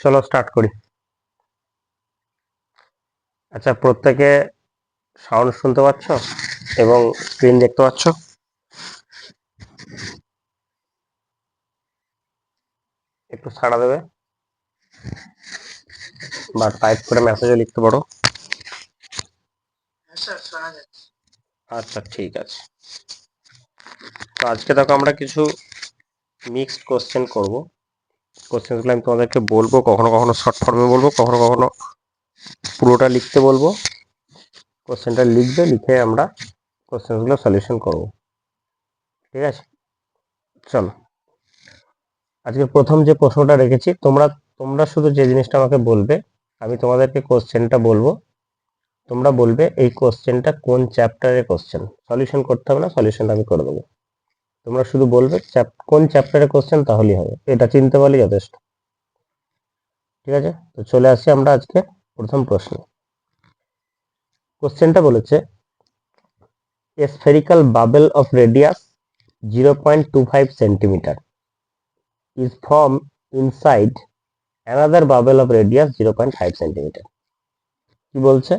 চলো স্টার্ট করি। আচ্ছা, প্রত্যেকে সাউন্ড শুনতে পাচ্ছ এবং স্ক্রিন দেখতে পাচ্ছ? একটু ছাড়া দেবে বা টাইপ করে মেসেজও লিখতে পারো। আচ্ছা, ঠিক আছে। তো আজকে দেখো আমরা কিছু মিক্সড কোশ্চেন করব। কোশ্চেনগুলো আমি তোমাদেরকে বলবো, কখনো কখনো শর্ট ফর্মে বলবো, কখনো কখনো পুরোটা লিখতে বলবো। কোশ্চেনটা লিখবে, লিখে আমরা কোশ্চেনগুলো সলিউশন করব। ঠিক আছে, চলো। আজকে প্রথম যে প্রশ্নটা রেখেছি, তোমরা তোমরা শুধু যে জিনিসটা আমাকে বলবে, আমি তোমাদেরকে কোশ্চেনটা বলবো, তোমরা বলবে এই কোশ্চেনটা কোন চ্যাপ্টারের কোশ্চেন। সলিউশন করতে হবে না, সলিউশনটা আমি করে দেবো। তোমরা শুধু বলবে কোন চ্যাপ্টারের কোশ্চেন, তাহলেই হবে। এটা চিনতে পারলে যথেষ্ট। ঠিক আছে, তো চলে আসছি আমরা আজকে প্রথম প্রশ্ন। কোশ্চেনটা বলেছে a spherical bubble of radius 0.25 centimetre is formed inside another bubble of radius 0.5 centimetre. কি বলছে?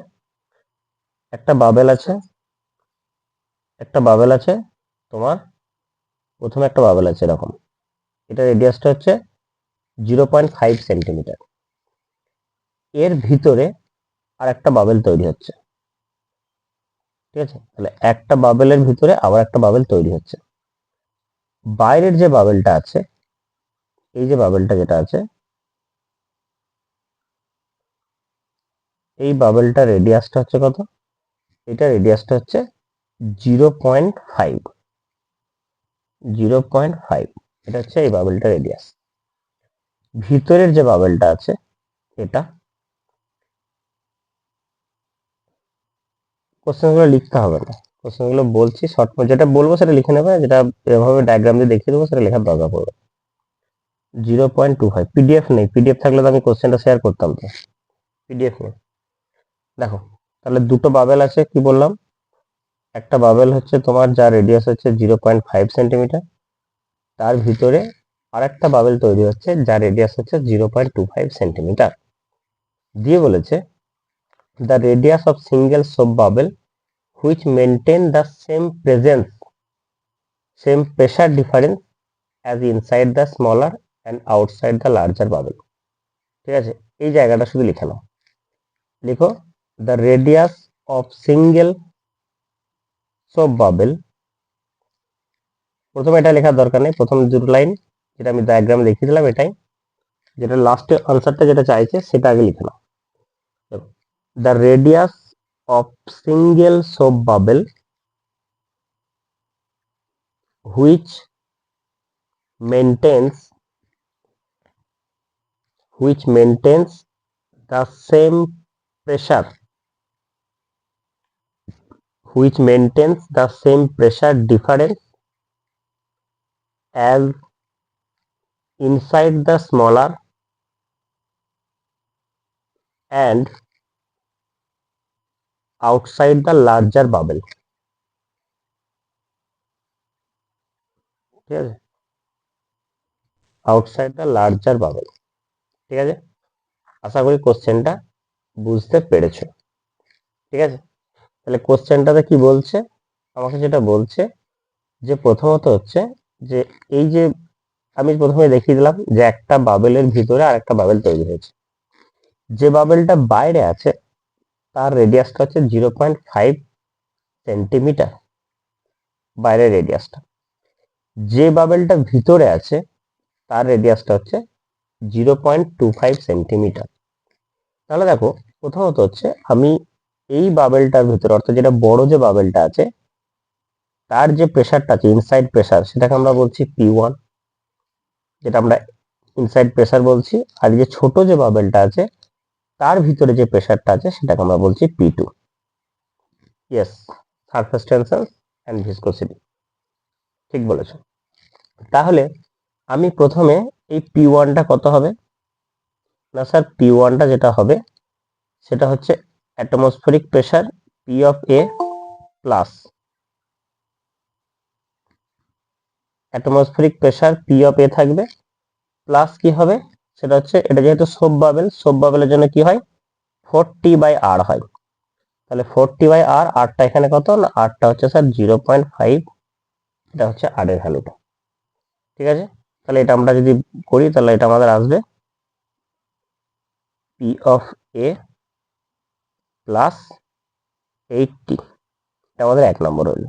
একটা বাবেল আছে, তোমার প্রথমে একটা বাবেল আছে এরকম, এটা রেডিয়াসটা হচ্ছে 0.5 সেন্টিমিটার। এর ভিতরে আর একটা বাবেল তৈরি হচ্ছে। ঠিক আছে, তাহলে একটা বাবেলের ভিতরে আবার একটা বাবেল তৈরি হচ্ছে। বাইরের যে বাবেলটা আছে, এই যে বাবেলটা যেটা আছে, এই বাবেলটা রেডিয়াসটা হচ্ছে কত? এটা রেডিয়াসটা হচ্ছে 0.5। 0.5, এটা হচ্ছে এই বাবেলটা রেডিয়াস। ভিতরের যে বাবেলটা আছে, এটা, কোশ্চেনগুলো লিখতে হবে না, কোশ্চেনগুলো বলছি শর্ট, যেটা বলবো সেটা লিখে নেবে, যেটা এভাবে ডায়াগ্রাম দিয়ে দেখিয়ে দেবো সেটা লেখার দরকার পড়বে। 0.25। পিডিএফ নেই, পিডিএফ থাকলে তো আমি কোশ্চেনটা শেয়ার করতাম। তো পিডিএফ নেই। দেখো, তাহলে দুটো বাবেল আছে, কি বললাম? একটা বাবেল হচ্ছে তোমার যা রেডিয়াস হচ্ছে 0.5 সেন্টিমিটার, তার ভিতরে আর একটা বাবেল তৈরি হচ্ছে যা রেডিয়াস হচ্ছে 0.25 সেন্টিমিটার। দিয়ে বলেছে the radius of single soap bubble which maintain the same pressure difference as inside the smaller and outside the larger bubble. ঠিক আছে, এই জায়গাটা শুধু লিখে নাও। লিখো the radius of single soap bubble। প্রথমে এটা লেখার দরকার নেই, প্রথম দুটো লাইন যেটা আমি ডায়াগ্রামে দেখিয়ে দিলাম এটাই, যেটা লাস্টে আনসারটা যেটা চাইছে সেটা আগে লিখে নাও। the radius of single soap bubble which maintains the same pressure difference as inside the smaller and outside the larger bubble। ঠিক আছে, আউটসাইড দ্য লার্জার বাবেল। ঠিক আছে, আশা করি কোশ্চেনটা বুঝতে পেরেছো। ঠিক আছে, তাহলে কোশ্চেনটাতে কি বলছে? আমাকে যেটা বলছে যে প্রথমত হচ্ছে যে এই যে আমি প্রথমে দেখিয়ে দিলাম যে একটা বাবেলের ভিতরে আর একটা বাবেল তৈরি হয়েছে। যে বাবেলটা বাইরে আছে তার রেডিয়াসটা হচ্ছে 0.5 সেন্টিমিটার, বাইরের রেডিয়াসটা। যে বাবেলটা ভিতরে আছে তার রেডিয়াসটা হচ্ছে 0.25 সেন্টিমিটার। তাহলে দেখো, প্রথমত হচ্ছে আমি এই বাবেলটার ভিতরে, অর্থাৎ যেটা বড় যে বাবেলটা আছে, তার যে প্রেসারটা আছে, ইনসাইড প্রেসার, সেটাকে আমরা বলছি P1, যেটা আমরা ইনসাইড প্রেসার বলছি। আর যে ছোট যে বাবেলটা আছে তার ভিতরে যে প্রেসারটা আছে সেটাকে আমরা বলছি P2। Yes, surface tension and viscosity, ঠিক বলেছো। তাহলে আমি প্রথমে এই P1টা কত হবে? না স্যার, P1টা যেটা হবে সেটা হচ্ছে atmospheric pressure P of A plus atmospheric pressure P of A থাকবে, প্লাস কি হবে? সেটা হচ্ছে এটা যেহেতু সোপ বাবেলের জন্য কি হয় 40/r হয়। তাহলে 40/r, আরটা এখানে কত না, আরটা হচ্ছে স্যার 0.5, এটা হচ্ছে আর এর ভ্যালুটা। ঠিক আছে, তাহলে এটা আমরা যদি করি তাহলে এটা আমাদের আসবে পি অফ এ প্লাস 80, এটা আমাদের 1 নম্বর হইলো।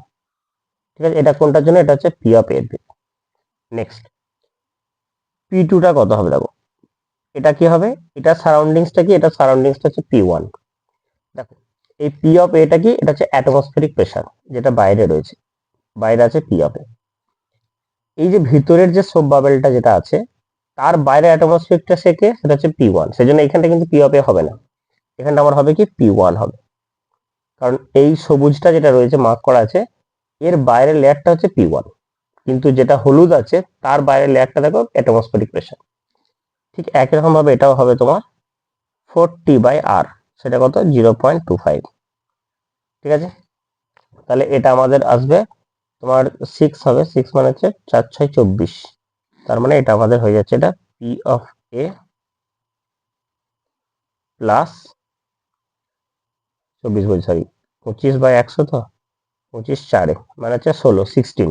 ঠিক আছে, এটা কোনটার জন্য, এটা হচ্ছে P of A. Next P টুটা কত হবে দেখো, এটা কি হবে, এটা সারাউন্ডিংসটা কি, এটা সারাউন্ডিংসটা হচ্ছে P1। দেখো এই পি অফ এটা কি, এটা হচ্ছে অ্যাটমসফেরিক প্রেসার, যেটা বাইরে রয়েছে, বাইরে আছে পি অফ এ। এই যে ভিতরের যে সোপ বাবেলটা যেটা আছে তার বাইরে অ্যাটমসফেরিকটা সেকে, সেটা হচ্ছে P1, সেজন্য এখানটা কিন্তু পি অফ এ হবে না, এখানটা আমার হবে কি P1 হবে। কারণ এই সবুজটা যেটা রয়েছে মার্ক করা আছে এর বাইরের লেয়ারটা হচ্ছে P1, কিন্তু যেটা হলুদ আছে তার বাইরের লেয়ারটা দেখো অ্যাটমসফেরিক প্রেসার। ঠিক একই রকম ভাবে এটাও হবে তোমার 40/r, সেটা কত 0.25। ঠিক আছে, তাহলে এটা আমাদের আসবে তোমার 6 হবে, 6 মানে হচ্ছে 4 6 24, তার মানে এটা আমাদের হয়ে যাচ্ছে এটা পি অফ এ প্লাস 24 বলছি সরি 25/100, তো 25 4 মানে হচ্ছে 16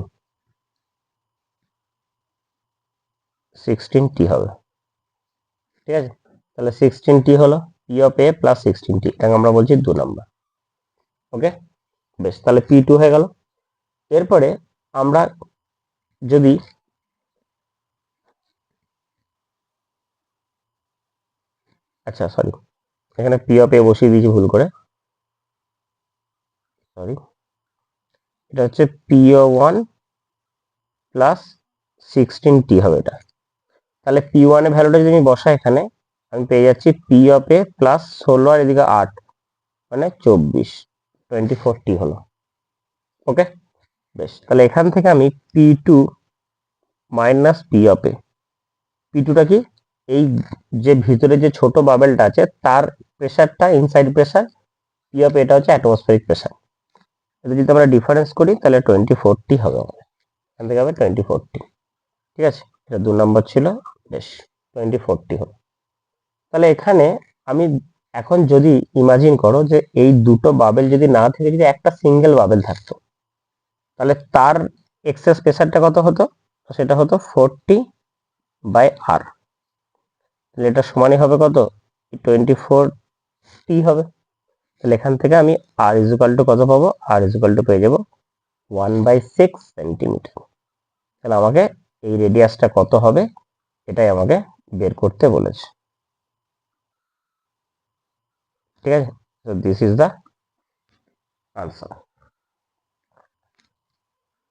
টি হবে। ঠিক আছে, তাহলে 16 হলো পি অফ এ প্লাস 16, এটাকে আমরা বলছি 2 নম্বর। ওকে, বেশ, তাহলে P2 হয়ে গেল। এরপরে আমরা যদি আচ্ছা সরি, এখানে পি অফ এ বসিয়ে দিয়েছি ভুল করে, সরি, এটা হচ্ছে PO1 প্লাস 16T হবে এটা। তাহলে P1 এর ভ্যালুটা যদি আমি বসাই এখানে, আমি পেয়ে যাচ্ছি পি অফ এ প্লাস 16 আর এদিকে 8 মানে 24 হলো। ওকে, বেশ, তাহলে এখান থেকে আমি P2 মাইনাস পি অফ এ, P2টা কি, এই যে ভিতরে যে ছোট বাবেলটা আছে তার প্রেসারটা ইনসাইড প্রেসার, পি অফ এটা হচ্ছে অ্যাটমসফেরিক প্রেসার। এটা যদি আমরা ডিফারেন্স করি তাহলে 24T হবে আমাদের, এখান থেকে হবে 24T। ঠিক আছে, এটা 2 নম্বর ছিল, বেশ 24T হবে। তাহলে এখানে আমি এখন যদি ইমাজিন করো যে এই দুটো বাবেল যদি না থেকে যদি একটা সিঙ্গেল বাবেল থাকতো, তাহলে তার এক্সেস প্রেসারটা কত হতো, সেটা হতো 40/r। তাহলে এটা সমানই হবে কত, 24T হবে। তাহলে এখান থেকে আমি আর ইজুকাল টু কত পাবো, আর ইজুকাল টু পেয়ে যাবো 1/6 সেন্টিমিটার। তাহলে আমাকে এই রেডিয়াসটা কত হবে এটাই আমাকে বের করতে বলেছে। ঠিক আছে, so this is the answer.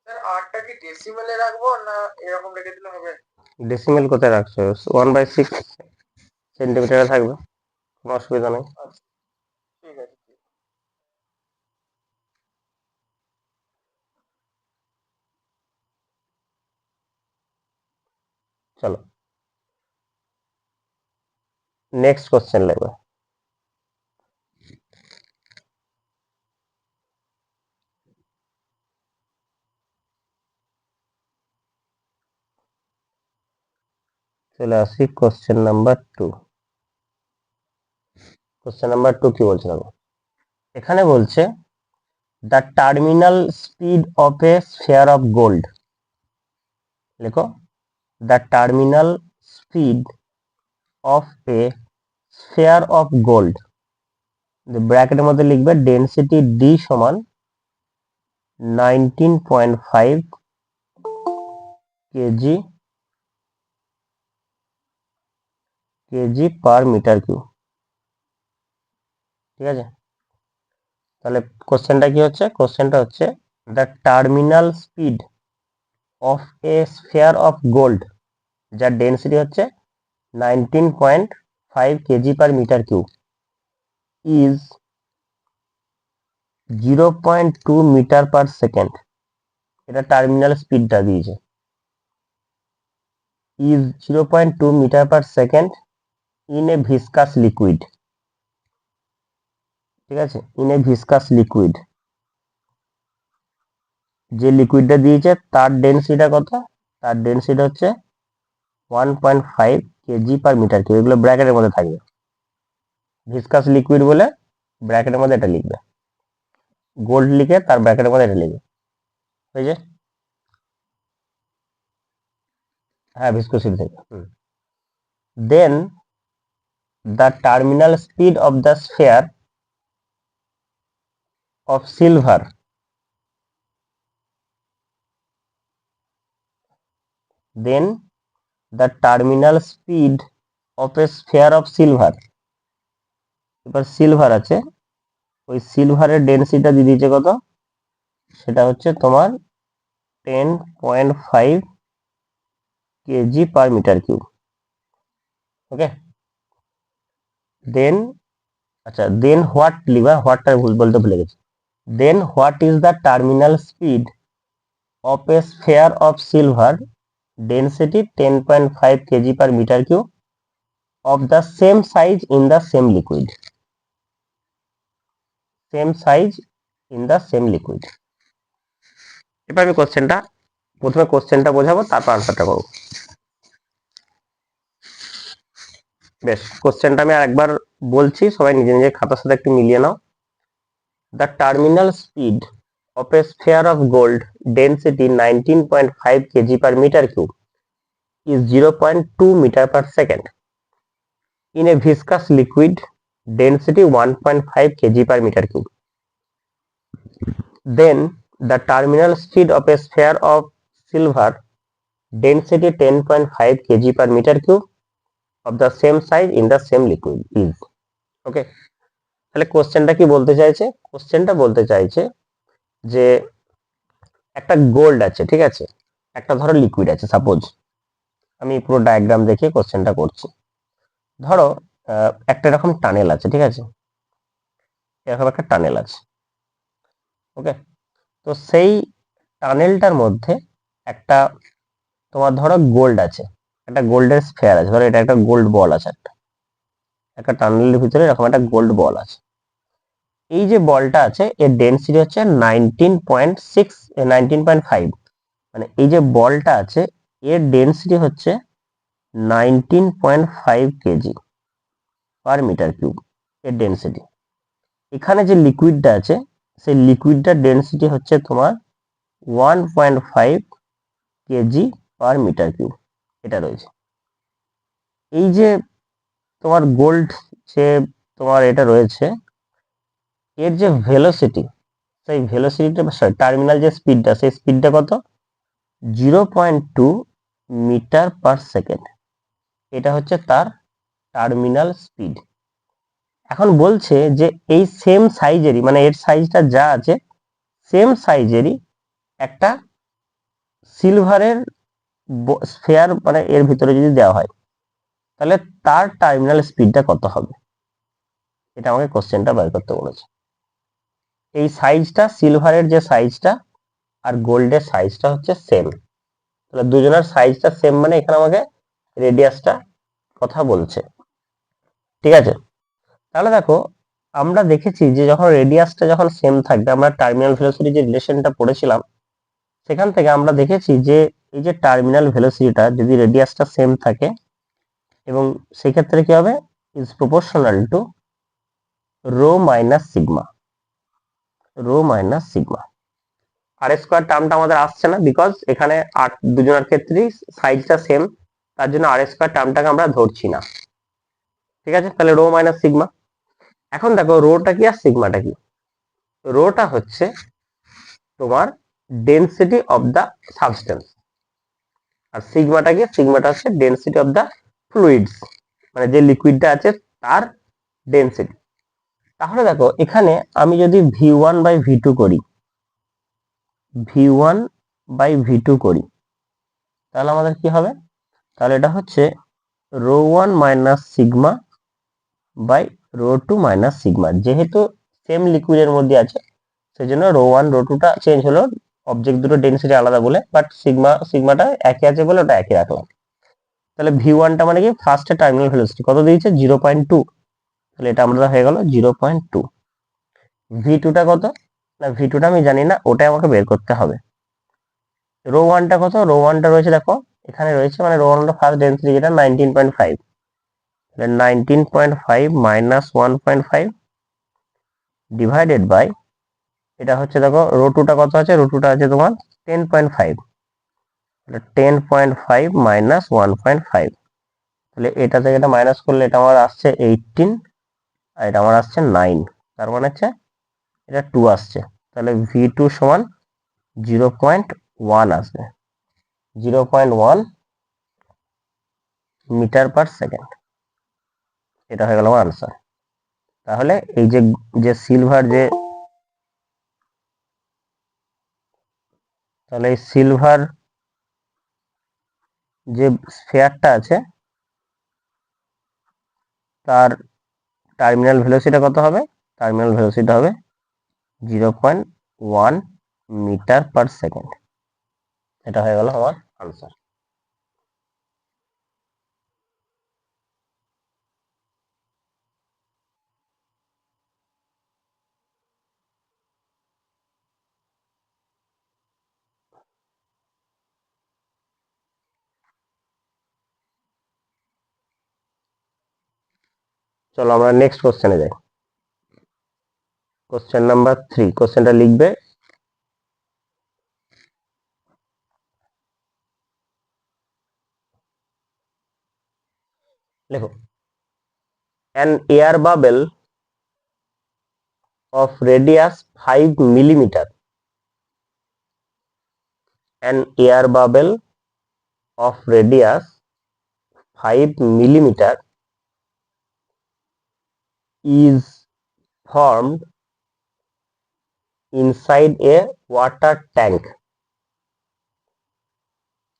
Sir আরটা কি ডেসিমেলে রাখবো না এরকম রেখে দিলে হবে? ডেসিমেল কোথায় রাখছো, 1/6 সেন্টিমিটারে থাকবে, কোনো অসুবিধা নেই। আচ্ছা, ঠিক আছে। চলো নেক্সট কোশ্চেন লাগবে। চলে আসি কোশ্চেন নাম্বার 2। কোশ্চেন নাম্বার 2 কি বলছে দেখো, এখানে বলছে the terminal speed of a sphere of gold, লেখো the terminal speed of a sphere of gold, ব্র্যাকেটের মধ্যে লিখবে ডেনসিটি ডি সমান 19.5 কেজি পার মিটার কিউব। ঠিক আছে, তাহলে কোশ্চেনটা কি হচ্ছে, কোশ্চেনটা হচ্ছে the terminal speed of a sphere of gold, যার ডেনসিটি হচ্ছে 19.5 KG per metre cube is 0.2 metre per second, এটা টার্মিনাল স্পিডটা দিয়েছে, is 0.2 metre per second in a viscous liquid. ঠিক আছে, ইন এ ভিসকাস লিকুইড, যে লিকুইডটা দিয়েছে তার ডেনসিটিটা কত, তার ডেনসিটি হচ্ছে 1.5 কেজি পার মিটার কিউব, এগুলো ব্র্যাকেটের মধ্যে থাকবে। ভিসকাস লিকুইড বলে ব্র্যাকেটের মধ্যে এটা লিখবে, গোল্ড লিখে তার ব্র্যাকেটের মধ্যে এটা লিখবে, এই যে হ্যাঁ ভিসকোসিটি থেকে। Then the terminal speed of the sphere of silver, then the terminal speed of a sphere of silver. এবার সিলভার আছে, ওই সিলভারের ডেন্সিটিটা দিয়ে দিয়েছে কত, সেটা হচ্ছে তোমার 10.5 KG per metre cube. Okay, then আচ্ছা দেন হোয়াট লিখবা, হোয়াটটা ভুল বলতে ভুলে গেছি। Then what is the terminal speed of a sphere of silver density 10.5 KG per metre cube of the same size in the same liquid, same size in the same liquid। এবার আমি প্রথমে কোশ্চেনটা বোঝাবো, তারপর আনসারটা করবো। বেশ, কোশ্চেনটা আমি আরেকবার বলছি, সবাই নিজে নিজে খাতার সাথে একটু মিলিয়ে নাও। The terminal speed of a sphere of gold density 19.5 KG per metre cube is 0.2 meter per second in a viscous liquid density 1.5 kg per meter cube. Then the terminal speed of a sphere of silver density 10.5 kg per meter cube of the same size in the same liquid is, okay। তাহলে কোশ্চেনটা কি বলতে চাইছে, কোশ্চেনটা বলতে চাইছে যে একটা গোল্ড আছে, ঠিক আছে, একটা ধরো লিকুইড আছে, সাপোজ আমি পুরো ডায়াগ্রাম দেখে কোশ্চেনটা করছি। ধরো একটা এরকম টানেল আছে, ঠিক আছে, এরকম একটা টানেল আছে, ওকে। তো সেই টানেলটার মধ্যে একটা তোমার ধরো গোল্ড আছে, একটা গোল্ডের স্ফেয়ার আছে, ধরো এটা একটা গোল্ড বল আছে, একটা টানেলের ভিতরে এরকম একটা গোল্ড বল আছে। এই যে বলটা আছে এর ডেন্সিটি হচ্ছে 19.5, মানে এই যে বলটা আছে এর ডেন্সিটি হচ্ছে 19.5 কেজি পার মিটার কিউব, এর ডেন্সিটি। এখানে যে লিকুইডটা আছে সেই লিকুইডটার ডেন্সিটি হচ্ছে তোমার 1.5 কেজি পার মিটার কিউব, এটা রয়েছে। এই যে তোমার গোল্ড যে তোমার এটা রয়েছে, এর যে ভেলোসিটি, সেই ভেলোসিটিটা সরি টার্মিনাল যে স্পিডটা, সেই স্পিডটা কত, 0.2 মিটার পার সেকেন্ড, এটা হচ্ছে তার টার্মিনাল স্পিড। এখন বলছে যে এই সেম সাইজেরই, মানে এর সাইজটা যা আছে সেম সাইজেরই একটা সিলভারের স্ফেয়ার মানে এর ভিতরে যদি দেওয়া হয় তাহলে তার টার্মিনাল স্পিডটা কত হবে, এটা আমাকে কোশ্চেনটা বের করতে বলেছে। এই সাইজটা সিলভারের যে সাইজটা আর গোল্ডের সাইজটা হচ্ছে সেম, তাহলে দুজনের সাইজটা সেম, মানে এখানে আমাকে রেডিয়াসটা কথা বলছে, ঠিক আছে। তাহলে দেখো আমরা দেখেছি যে যখন রেডিয়াসটা যখন সেম থাকবে, আমরা টার্মিনাল ভেলোসিটি যে রিলেশনটা পড়েছিলাম সেখান থেকে আমরা দেখেছি যে এই যে টার্মিনাল ভেলোসিটিটা যদি রেডিয়াসটা সেম থাকে এবং সেক্ষেত্রে কি হবে, is proportional to rho minus sigma, rho minus sigma. আর স্কোয়ার টার্মটা আমাদের আসছে না, বিকজ এখানে দুজনের ক্ষেত্রেই সাইজটা সেম, তার জন্য আর স্কোয়ার টার্মটাকে আমরা ধরছি না, ঠিক আছে। তাহলে রো মাইনাস সিগমা। এখন দেখো রোটা কি আর সিগমাটা কি, রোটা হচ্ছে তোমার ডেন্সিটি অফ দা সাবস্টেন্স, আর সিগমাটা কি, সিগমাটা হচ্ছে ডেন্সিটি অফ দা ফ্লুইডস, মানে যে লিকুইডটা আছে তার ডেন্সিটি। তাহলে দেখো এখানে আমি যদি v1 বাই v2 করি, v1 বাই v2 করি, তাহলে আমাদের কি হবে, তাহলে এটা হচ্ছে rho one minus sigma by rho two minus sigma. যেহেতু সেম লিকুইডের মধ্যে আছে সেজন্য রো ওয়ান রো টুটা চেঞ্জ হলো, অবজেক্ট দুটো ডেন্সিটি আলাদা বলে, বাট সিগমাটা একই আছে বলে ওটা একই রাখলাম। তাহলে ভি ওয়ানটা মানে কি ফার্স্টে টার্মিনাল ভেলোসিটি কত দিয়েছে 0.2, তাহলে এটা আমাদের হয়ে গেল 0.2। ভি টুটা কত, না ভি টুটা আমি জানি না, ওটাই আমাকে বের করতে হবে। রো ওয়ানটা কত, রো ওয়ানটা রয়েছে দেখো এখানে রয়েছে মানে রো নম্বর ফার্স্ট ডেন্সিটি যেটা 19.5, তাহলে 19.5 মাইনাস 1.5 ডিভাইডেড বাই, এটা হচ্ছে দেখো রো টুটা কত আছে, রো টুটা আছে তোমার 10.5, তাহলে 10.5 মাইনাস 1.5, তাহলে এটা থেকে এটা মাইনাস করলে এটা আমার আসছে 18 আর এটা আমার আসছে 9, তার মানে হচ্ছে এটা 2 আসছে, তাহলে V2 সমান 0.1 আসবে, 0.1 মিটার পার সেকেন্ড। এটা হয়ে গেল আমার আনসার। তাহলে এই যে যে সিলভার যে, তাহলে এই সিলভার যে স্ফিয়ারটা আছে তার টার্মিনাল ভেলোসিটি কত হবে, টার্মিনাল ভেলোসিটি হবে 0.1 মিটার পার সেকেন্ড। এটা হয়ে গেল আমার আনসার। চলো আমরা নেক্সট কোশ্চেনে যাই। কোশ্চেন নাম্বার 3, কোশ্চেনটা লিখবে, লেখো an air bubble of radius 5 millimeter, an air bubble of radius 5 millimeter is formed inside a water tank,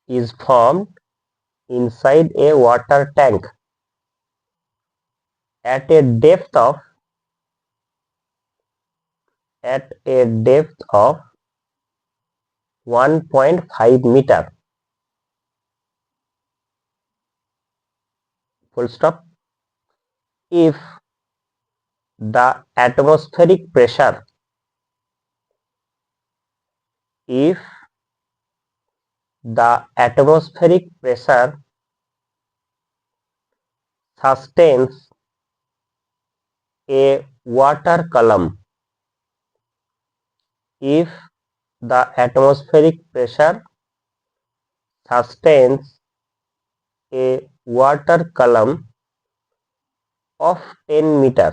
is formed inside a water tank at a depth of 1.5 meter, full stop. If the atmospheric pressure, if the atmospheric pressure sustains a water column, if the atmospheric pressure sustains a water column of 10 meter,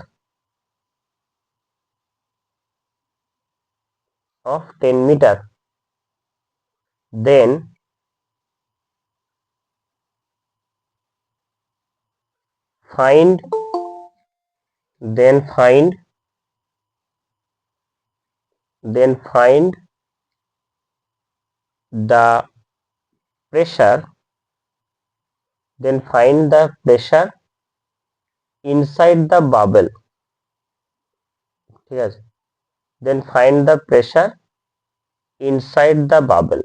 then find the pressure, inside the bubble, ঠিক আছে, then find the pressure inside the bubble,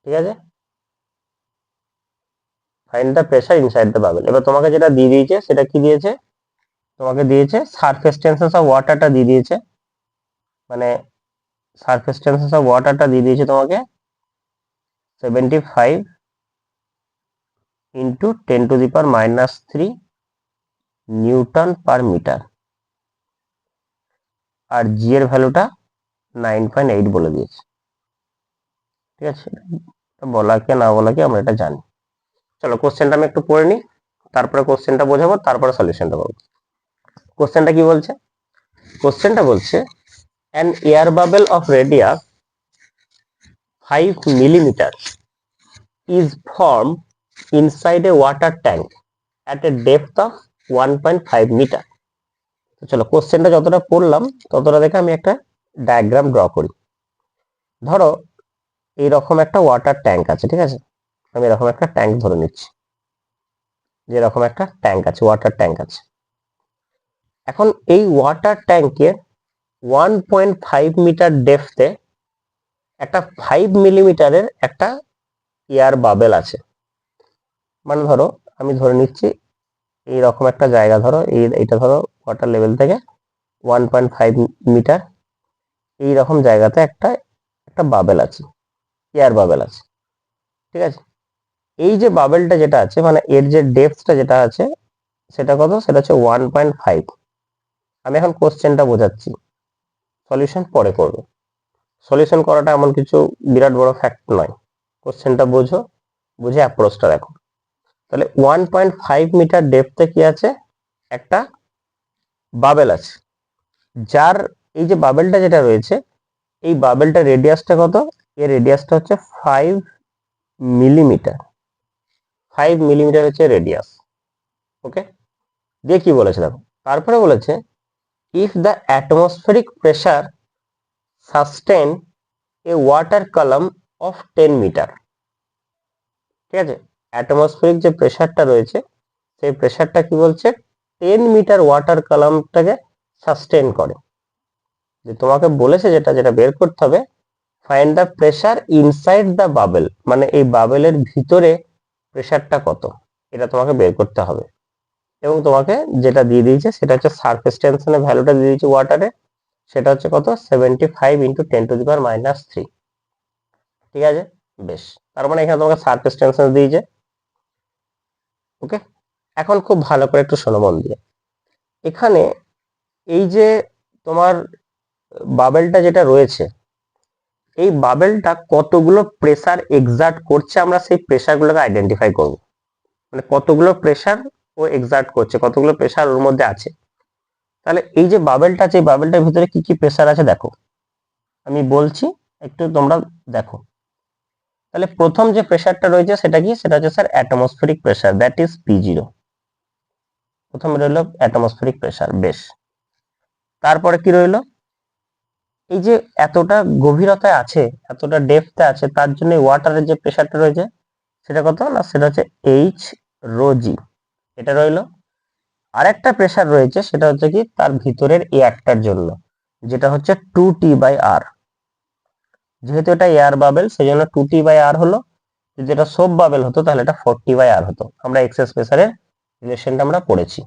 ঠিক আছে, find the pressure inside the bubble। এবার তোমাকে যেটা দিয়ে দিয়েছে সেটা কি দিয়েছে, তোমাকে দিয়েছে সারফেস টেনশন অফ ওয়াটারটা দিয়ে দিয়েছে, মানে সারফেস টেনশন অফ ওয়াটারটা দিয়ে দিয়েছে তোমাকে 75 ইন্টু 10⁻³ নিউটন পার মিটার, আর জি এর ভ্যালুটা 9.8 বলে দিয়েছে, ঠিক আছে, বলা কে না বলা কে আমরা এটা জানি। চলো কোশ্চেনটা আমি একটু পড়ে নিই, তারপরে কোশ্চেনটা বোঝাবো, তারপরে সলিউশনটা করবো। কোশ্চেনটা কি বলছে, কোশ্চেনটা বলছে an air bubble of radius 5 millimeter is formed inside a water tank at a depth of 1.5 meter। তো চলো কোশ্চেনটা যতটা পড়লাম ততটা দেখে আমি একটা ডায়াগ্রাম ড্র করি। ধরো এইরকম একটা ওয়াটার ট্যাঙ্ক আছে, ঠিক আছে, আমি এরকম একটা ট্যাঙ্ক ধরে নিচ্ছি, যে এরকম একটা ট্যাঙ্ক আছে, ওয়াটার ট্যাঙ্ক আছে। এখন এই ওয়াটার ট্যাঙ্কের 1.5 মিটার ডেপথে একটা 5 মিলিমিটারের একটা এয়ার বাবেল আছে, মানে ধরো আমি ধরে নিচ্ছি এইরকম একটা জায়গা, ধরো এইটা ধরো ওয়াটার লেভেল থেকে 1.5 মিটার এইরকম জায়গাতে একটা বাবেল আছে, এয়ার বাবেল আছে, ঠিক আছে। এই যে বাবেলটা যেটা আছে মানে এর যে ডেপথটা যেটা আছে সেটা কত, সেটা হচ্ছে 1.5। আমি এখন কোশ্চেনটা বোঝাচ্ছি, সলিউশন পরে করবে। সলিউশন করাটা এমন কিছু বিরাট বড় ফ্যাক্ট নয়, কোশ্চেনটা বোঝো, বুঝে অ্যাপ্রোচটা দেখো। তাহলে 1.5 মিটার ডেপথে কি আছে, একটা বাবেল আছে, যার এই যে বাবেলটা যেটা রয়েছে এই বাবেলটা রেডিয়াসটা কত, এর রেডিয়াসটা হচ্ছে 5 মিলিমিটার। 5 মিলিমিটার হচ্ছে রেডিয়াস। ওকে, দিয়ে কি বলেছে দেখো, তারপরে বলেছে if the atmospheric pressure sustain a water column of 10 metre. ঠিক আছে, অ্যাটমসফেরিক যে প্রেসারটা রয়েছে সেই প্রেসারটা কি বলছে 10 মিটার ওয়াটার কলামটাকে সাস্টেন করে। যে তোমাকে বলেছে যেটা যেটা বের করতে হবে, find the pressure inside the bubble, মানে এই বাবেলের ভিতরে প্রেসারটা কত, এটা তোমাকে বের করতে হবে। এবং তোমাকে যেটা দিয়ে দিয়েছে সেটা হচ্ছে সারফেস টেনশনের ভ্যালুটা দিয়ে দিয়েছে ওয়াটারে, সেটা হচ্ছে কত 75 ইন্টু 10⁻³ ঠিক আছে। বেশ, তার মানে এখানে তোমাকে সারফেস টেনশন দিয়েছে। ওকে, এখন খুব ভালো করে একটু শোনো মন দিয়ে, এখানে এই যে তোমার বাবেলটা যেটা রয়েছে এই বাবেলটা কতগুলো প্রেসার এক্সার্ট করছে আমরা সেই প্রেসারগুলোকে আইডেন্টিফাই করব, মানে কতগুলো প্রেসার ও এক্সার্ট করছে, কতগুলো প্রেসার ওর মধ্যে আছে। তাহলে এই যে বাবেলটা আছে এই বাবেলটার ভিতরে কি কি প্রেসার আছে দেখো, আমি বলছি একটু তোমরা দেখো। তাহলে প্রথম যে প্রেসারটা রয়েছে সেটা কি, সেটা হচ্ছে sir atmospheric pressure, that is P0। প্রথমে রইল অ্যাটমসফেরিক প্রেসার। বেশ, তারপরে কি রইল, এই যে এতটা গভীরতায় আছে এতটা ডেপথে আছে তার জন্য ওয়াটারের যে প্রেসারটা রয়েছে সেটা কত না, সেটা হচ্ছে H ρg, এটা রইল। আরেকটা প্রেসার রয়েছে সেটা হচ্ছে কি তার ভিতরের এয়ারটার জন্য, যেটা হচ্ছে 2T/R। যেহেতু এটা এয়ার বাবেল সেই জন্য 2T/R হলো, যদি এটা সোপ বাবেল হতো তাহলে এটা 40/R হতো। আমরা এক্সেস প্রেসারের রিলেশনটা আমরা পড়েছি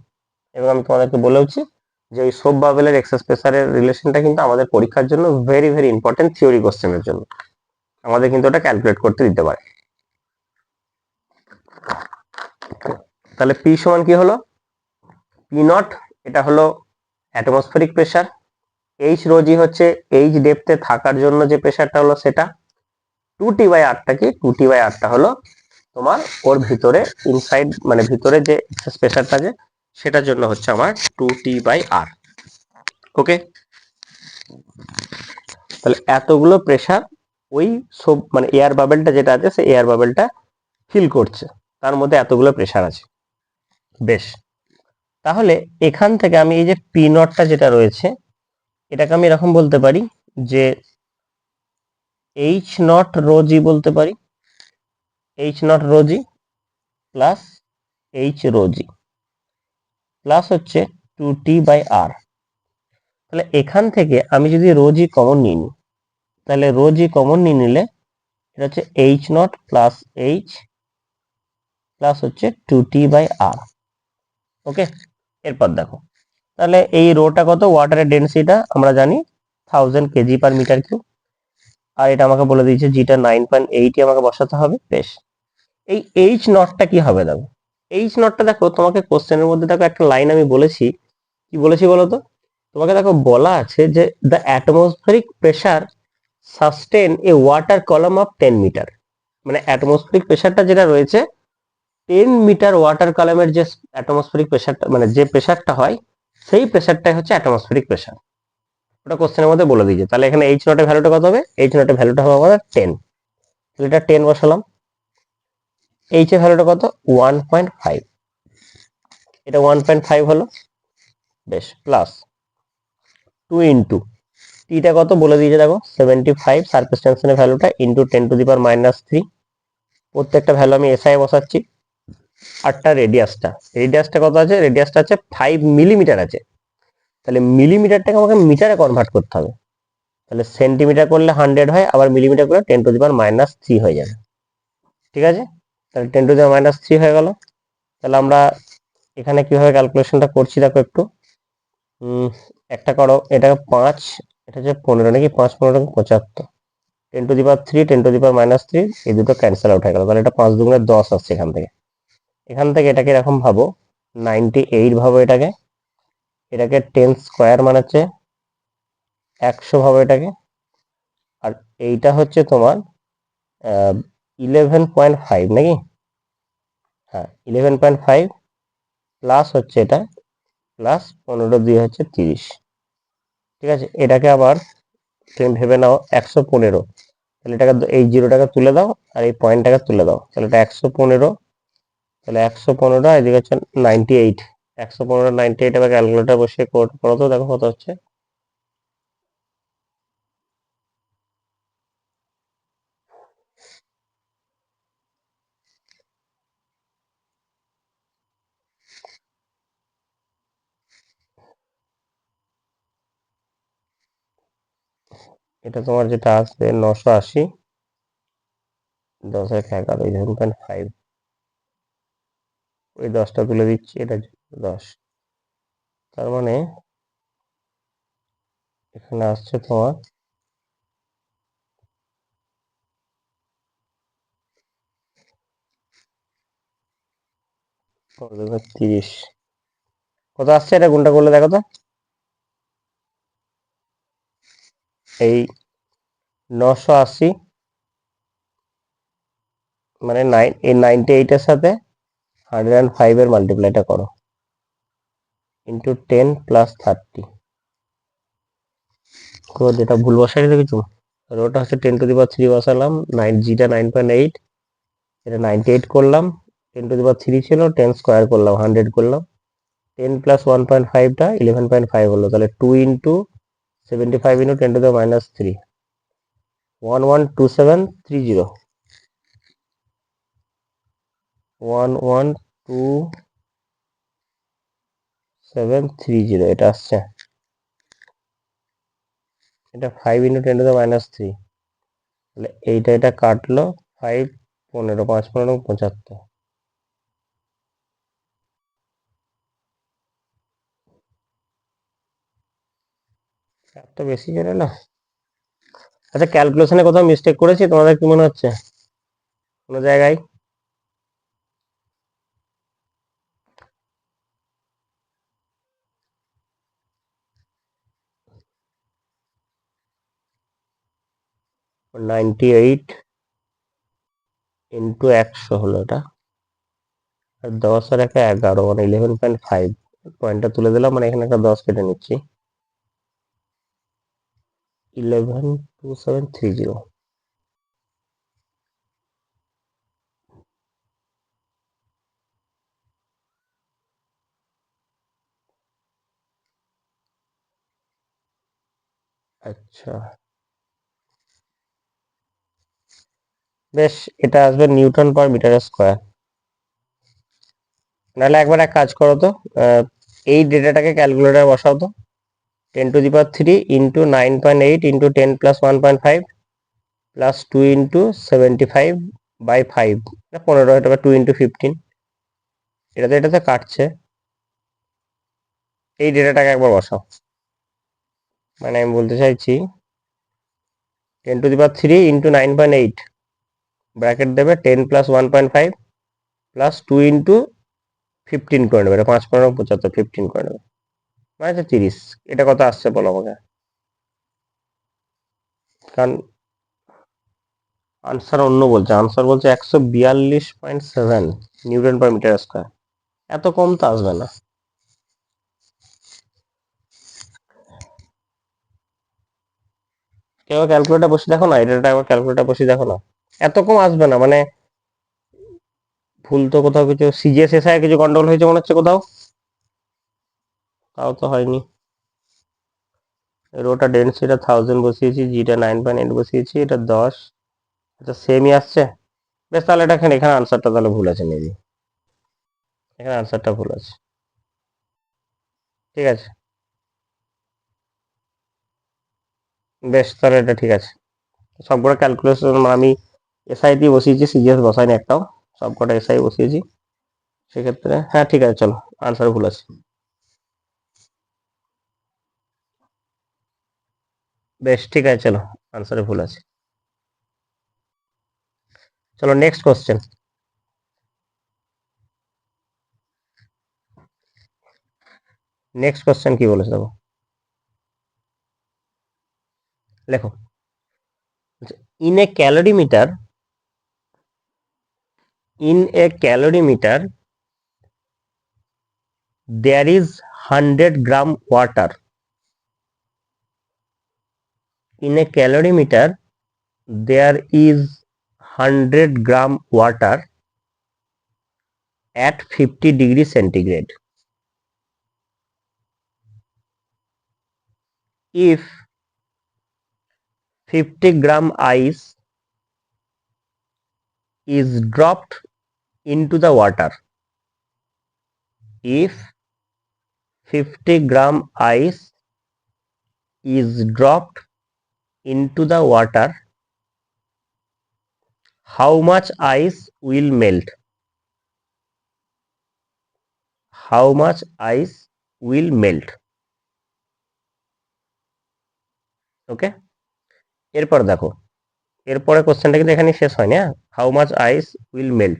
এবং আমি তোমাদেরকে বলেওছি যে ওই সোপ বাবেলের এক্সেস প্রেসারের রিলেশনটা কিন্তু আমাদের পরীক্ষার জন্য ভেরি ভেরি ইম্পর্টেন্ট থিওরি কোশ্চেনের জন্য, আমাদের কিন্তু ওটা ক্যালকুলেট করতে দিতে পারে। তাহলে পি সমান কি হলো, P0 এটা হলো অ্যাটমসফেরিক প্রেসার, H রোজি হচ্ছে H ডেপথে থাকার জন্য যে প্রেসারটা হলো সেটা, 2T/Rটা কি 2T/Rটা হলো তোমার ওর ভিতরে ইনসাইড মানে ভিতরে যে এক্সেস প্রেসারটা আছে সেটার জন্য হচ্ছে আমার 2T/R। ওকে, তাহলে এতগুলো প্রেসার ওই সব মানে এয়ার বাবেলটা যেটা আছে সেই এয়ার বাবেলটা ফিল করছে, তার মধ্যে এতগুলো প্রেসার আছে। বেশ, তাহলে এখান থেকে আমি এই যে P0টা যেটা রয়েছে এটাকে আমি এরকম বলতে পারি যে H0 ρg বলতে পারি, H0 ρg plus H ρg plus হচ্ছে 2T/R। তাহলে এখান থেকে আমি যদি রোজি কমন নিই, তাহলে রোজি কমন নিয়ে নিলে এটা হচ্ছে H0 প্লাস H প্লাস হচ্ছে 2T/R। ওকে, এরপর দেখো তাহলে এই রোটা কত, ওয়াটারের ডেন্সিটিটা আমরা জানি 1000 kg/m3, আর এটা আমাকে বলে দিয়েছে জিটা 9.8 আমাকে বসাতে হবে। বেশ, এই H0টা কি হবে দেখো, H0টা দেখো তোমাকে কোশ্চেনের মধ্যে দেখো একটা লাইন আমি বলেছি, কি বলেছি বলো তো, তোমাকে দেখো বলা আছে যে the atmospheric pressure sustain a water column of 10 metre, মানে অ্যাটমসফেরিক প্রেসারটা যেটা রয়েছে 10 মিটার ওয়াটার কলামের যে অ্যাটমসফেরিক প্রেসারটা মানে যে প্রেসারটা হয় সেই প্রেসারটাই হচ্ছে অ্যাটমসফেরিক প্রেসার, ওটা কোশ্চেনের মধ্যে বলে দিয়েছে। তাহলে এখানে H0 এর ভ্যালুটা কত হবে, H0 এর ভ্যালুটা হবে আমাদের 10, তাহলে এটা 10 বসালাম। H এর ভ্যালুটা কত 1.5, এটা 1.5 হলো। বেশ, প্লাস 2 ইন্টু টিটা কত বলে দিয়েছে দেখো 75 সারফেস টেনশনের ভ্যালুটা ইন্টু 10⁻³ প্রত্যেকটা ভ্যালু আমি এসআই বসাচ্ছি। আরটা রেডিয়াসটা কত আছে, রেডিয়াসটা আছে 5 মিলিমিটার আছে, তাহলে মিলিমিটারটাকে আমাকে মিটারে কনভার্ট করতে হবে, তাহলে সেন্টিমিটার করলে 100 হয়, আবার মিলিমিটার করলে 10⁻³ হয়ে যাবে। ঠিক আছে, তাহলে 10⁻³ হয়ে গেল। তাহলে আমরা এখানে কিভাবে ক্যালকুলেশনটা করছি দেখো একটু, একটা করো, এটা 5, এটা হচ্ছে 15 নাকি 5 15 75, 10⁻³ 10⁻³ এই দুটো ক্যান্সেল আউট হয়ে গেল, তাহলে এটা 5 দুগুণে 10 আসছে এখান থেকে এটাকে এরকম ভাবো 98 ভাবো এটাকে 10 স্কোয়ার মানে হচ্ছে 100 ভাবো এটাকে, আর এইটা হচ্ছে তোমার 11.5 নাকি, হ্যাঁ 11.5 প্লাস হচ্ছে এটা প্লাস 15 দিয়ে হচ্ছে 30, ঠিক আছে। এটাকে আবার তুমি ভেবে নাও 115, তাহলে এটাকে এই জিরোটাকে তুলে দাও আর এই পয়েন্টটাকে তুলে দাও, তাহলে এটা 115, তাহলে 115 এদিকে হচ্ছে 98, 115 98 এবার ক্যালকুলেটর বসিয়ে করো তো, দেখো কত হচ্ছে। এটা তোমার যেটা আসবে 980, 10 1 11 11.5, ওই 10টা তুলে দিচ্ছি, এটা 10, তার মানে এখানে আসছে তোমার 30, কত আসছে এটা গুণটা করলে দেখো তো, এই 980 মানে এই 98 এর সাথে 105 এর মাল্টিপ্লাইটা করো ইন্টু 10 প্লাস 30, যেটা ভুল বসাই দেখেছো, ওটা হচ্ছে 10⁻³ বসালাম, জিটা 9.8, এটা 98 করলাম, 10⁻³ ছিল, 10 স্কোয়ার করলাম, 100 করলাম, 10 প্লাস 1.5টা 11.5 হলো, তাহলে 2 ইন্টু 75 ইন্টু 10⁻³ 112730, 112730 এটা আসছে, এটা 5 ইন্টু 10⁻³, তাহলে এটা কাটলো 5 15 5 15 75, এত বেশি করে না। আচ্ছা ক্যালকুলেশনে কোথাও মিস্টেক করেছি তোমাদের কি মনে হচ্ছে কোনো জায়গায়? নাইনটি এইট ইন্টু 100 হলো এটা, আর 10 আর 1 11 মানে 11.5, পয়েন্টটা তুলে দিলাম, মানে এখানে একটা 10 কেটে নিচ্ছি, 112730, আচ্ছা বেশ, এটা আসবে নিউটন পার মিটার স্কোয়ার। নাহলে একবার এক কাজ করো তো, এই ডেটাটাকে ক্যালকুলেটার বসাও তো, 10⁻³ into 9.8 into 10 plus 1.5 plus 2 into 75/5, 15, এটা 2 ইন্টু 15, এটাতে কাটছে, এই ডেটাটাকে একবার বসাও, মানে আমি বলতে চাইছি 10⁻³ ইন্টু 9.8 ব্র্যাকেট দেবে 10 প্লাস 1.5 প্লাস 2 ইন্টু 15 করে নেবে, 5 15 75, 15 করে নেবে, মানে হচ্ছে 30, এটা কত আসছে বলো আমাকে, কারণ আনসার অন্য বলছে, আনসার বলছে 142.7 নিউটন পার মিটার স্কোয়ার, এত কম তো আসবে না। কেউ ক্যালকুলেটার বসে দেখো না, এটা একবার ক্যালকুলেটার বসে দেখো না, এত কম আসবে না, মানে ভুল তো কোথাও কিছু সিজিএস এসআই কিছু গন্ডগোল হয়েছে মনে হচ্ছে কোথাও, তাও তো হয়নি। রোটা ডেন্সিটা 1000 বসিয়েছি, জিটা 9.8 বসিয়েছি, এটা 10, এটা সেমই আসছে, বেশ তাহলে এটা এখানে আনসারটা তাহলে ভুল আছে মেবি, এখানে আনসারটা ভুল আছে, ঠিক আছে, বেশ তাহলে এটা ঠিক আছে, সবকটা ক্যালকুলেশন আমি এসআই দিয়ে বসিয়েছি, সিজিএস বসাইনি একটাও, সবকটা এসআই বসিয়েছি, সেক্ষেত্রে হ্যাঁ ঠিক আছে, চলো আনসার ভুল আছে, বেশ ঠিক আছে চলো, আনসারে ভুল আছে। চলো নেক্সট কোশ্চেন। নেক্সট কোশ্চেন কি বলেছে দেখো, লেখো। In a calorimeter, there is 100 gram water. In a calorimeter there is 100 gram water at 50 degree centigrade. If 50 gram ice is dropped into the water, if 50 gram ice is dropped into the water, how much ice will melt? How much ice will melt? Okay, এরপর দেখো, এরপরে কোশ্চেনটা কিন্তু এখানে শেষ হয় না। How much ice will melt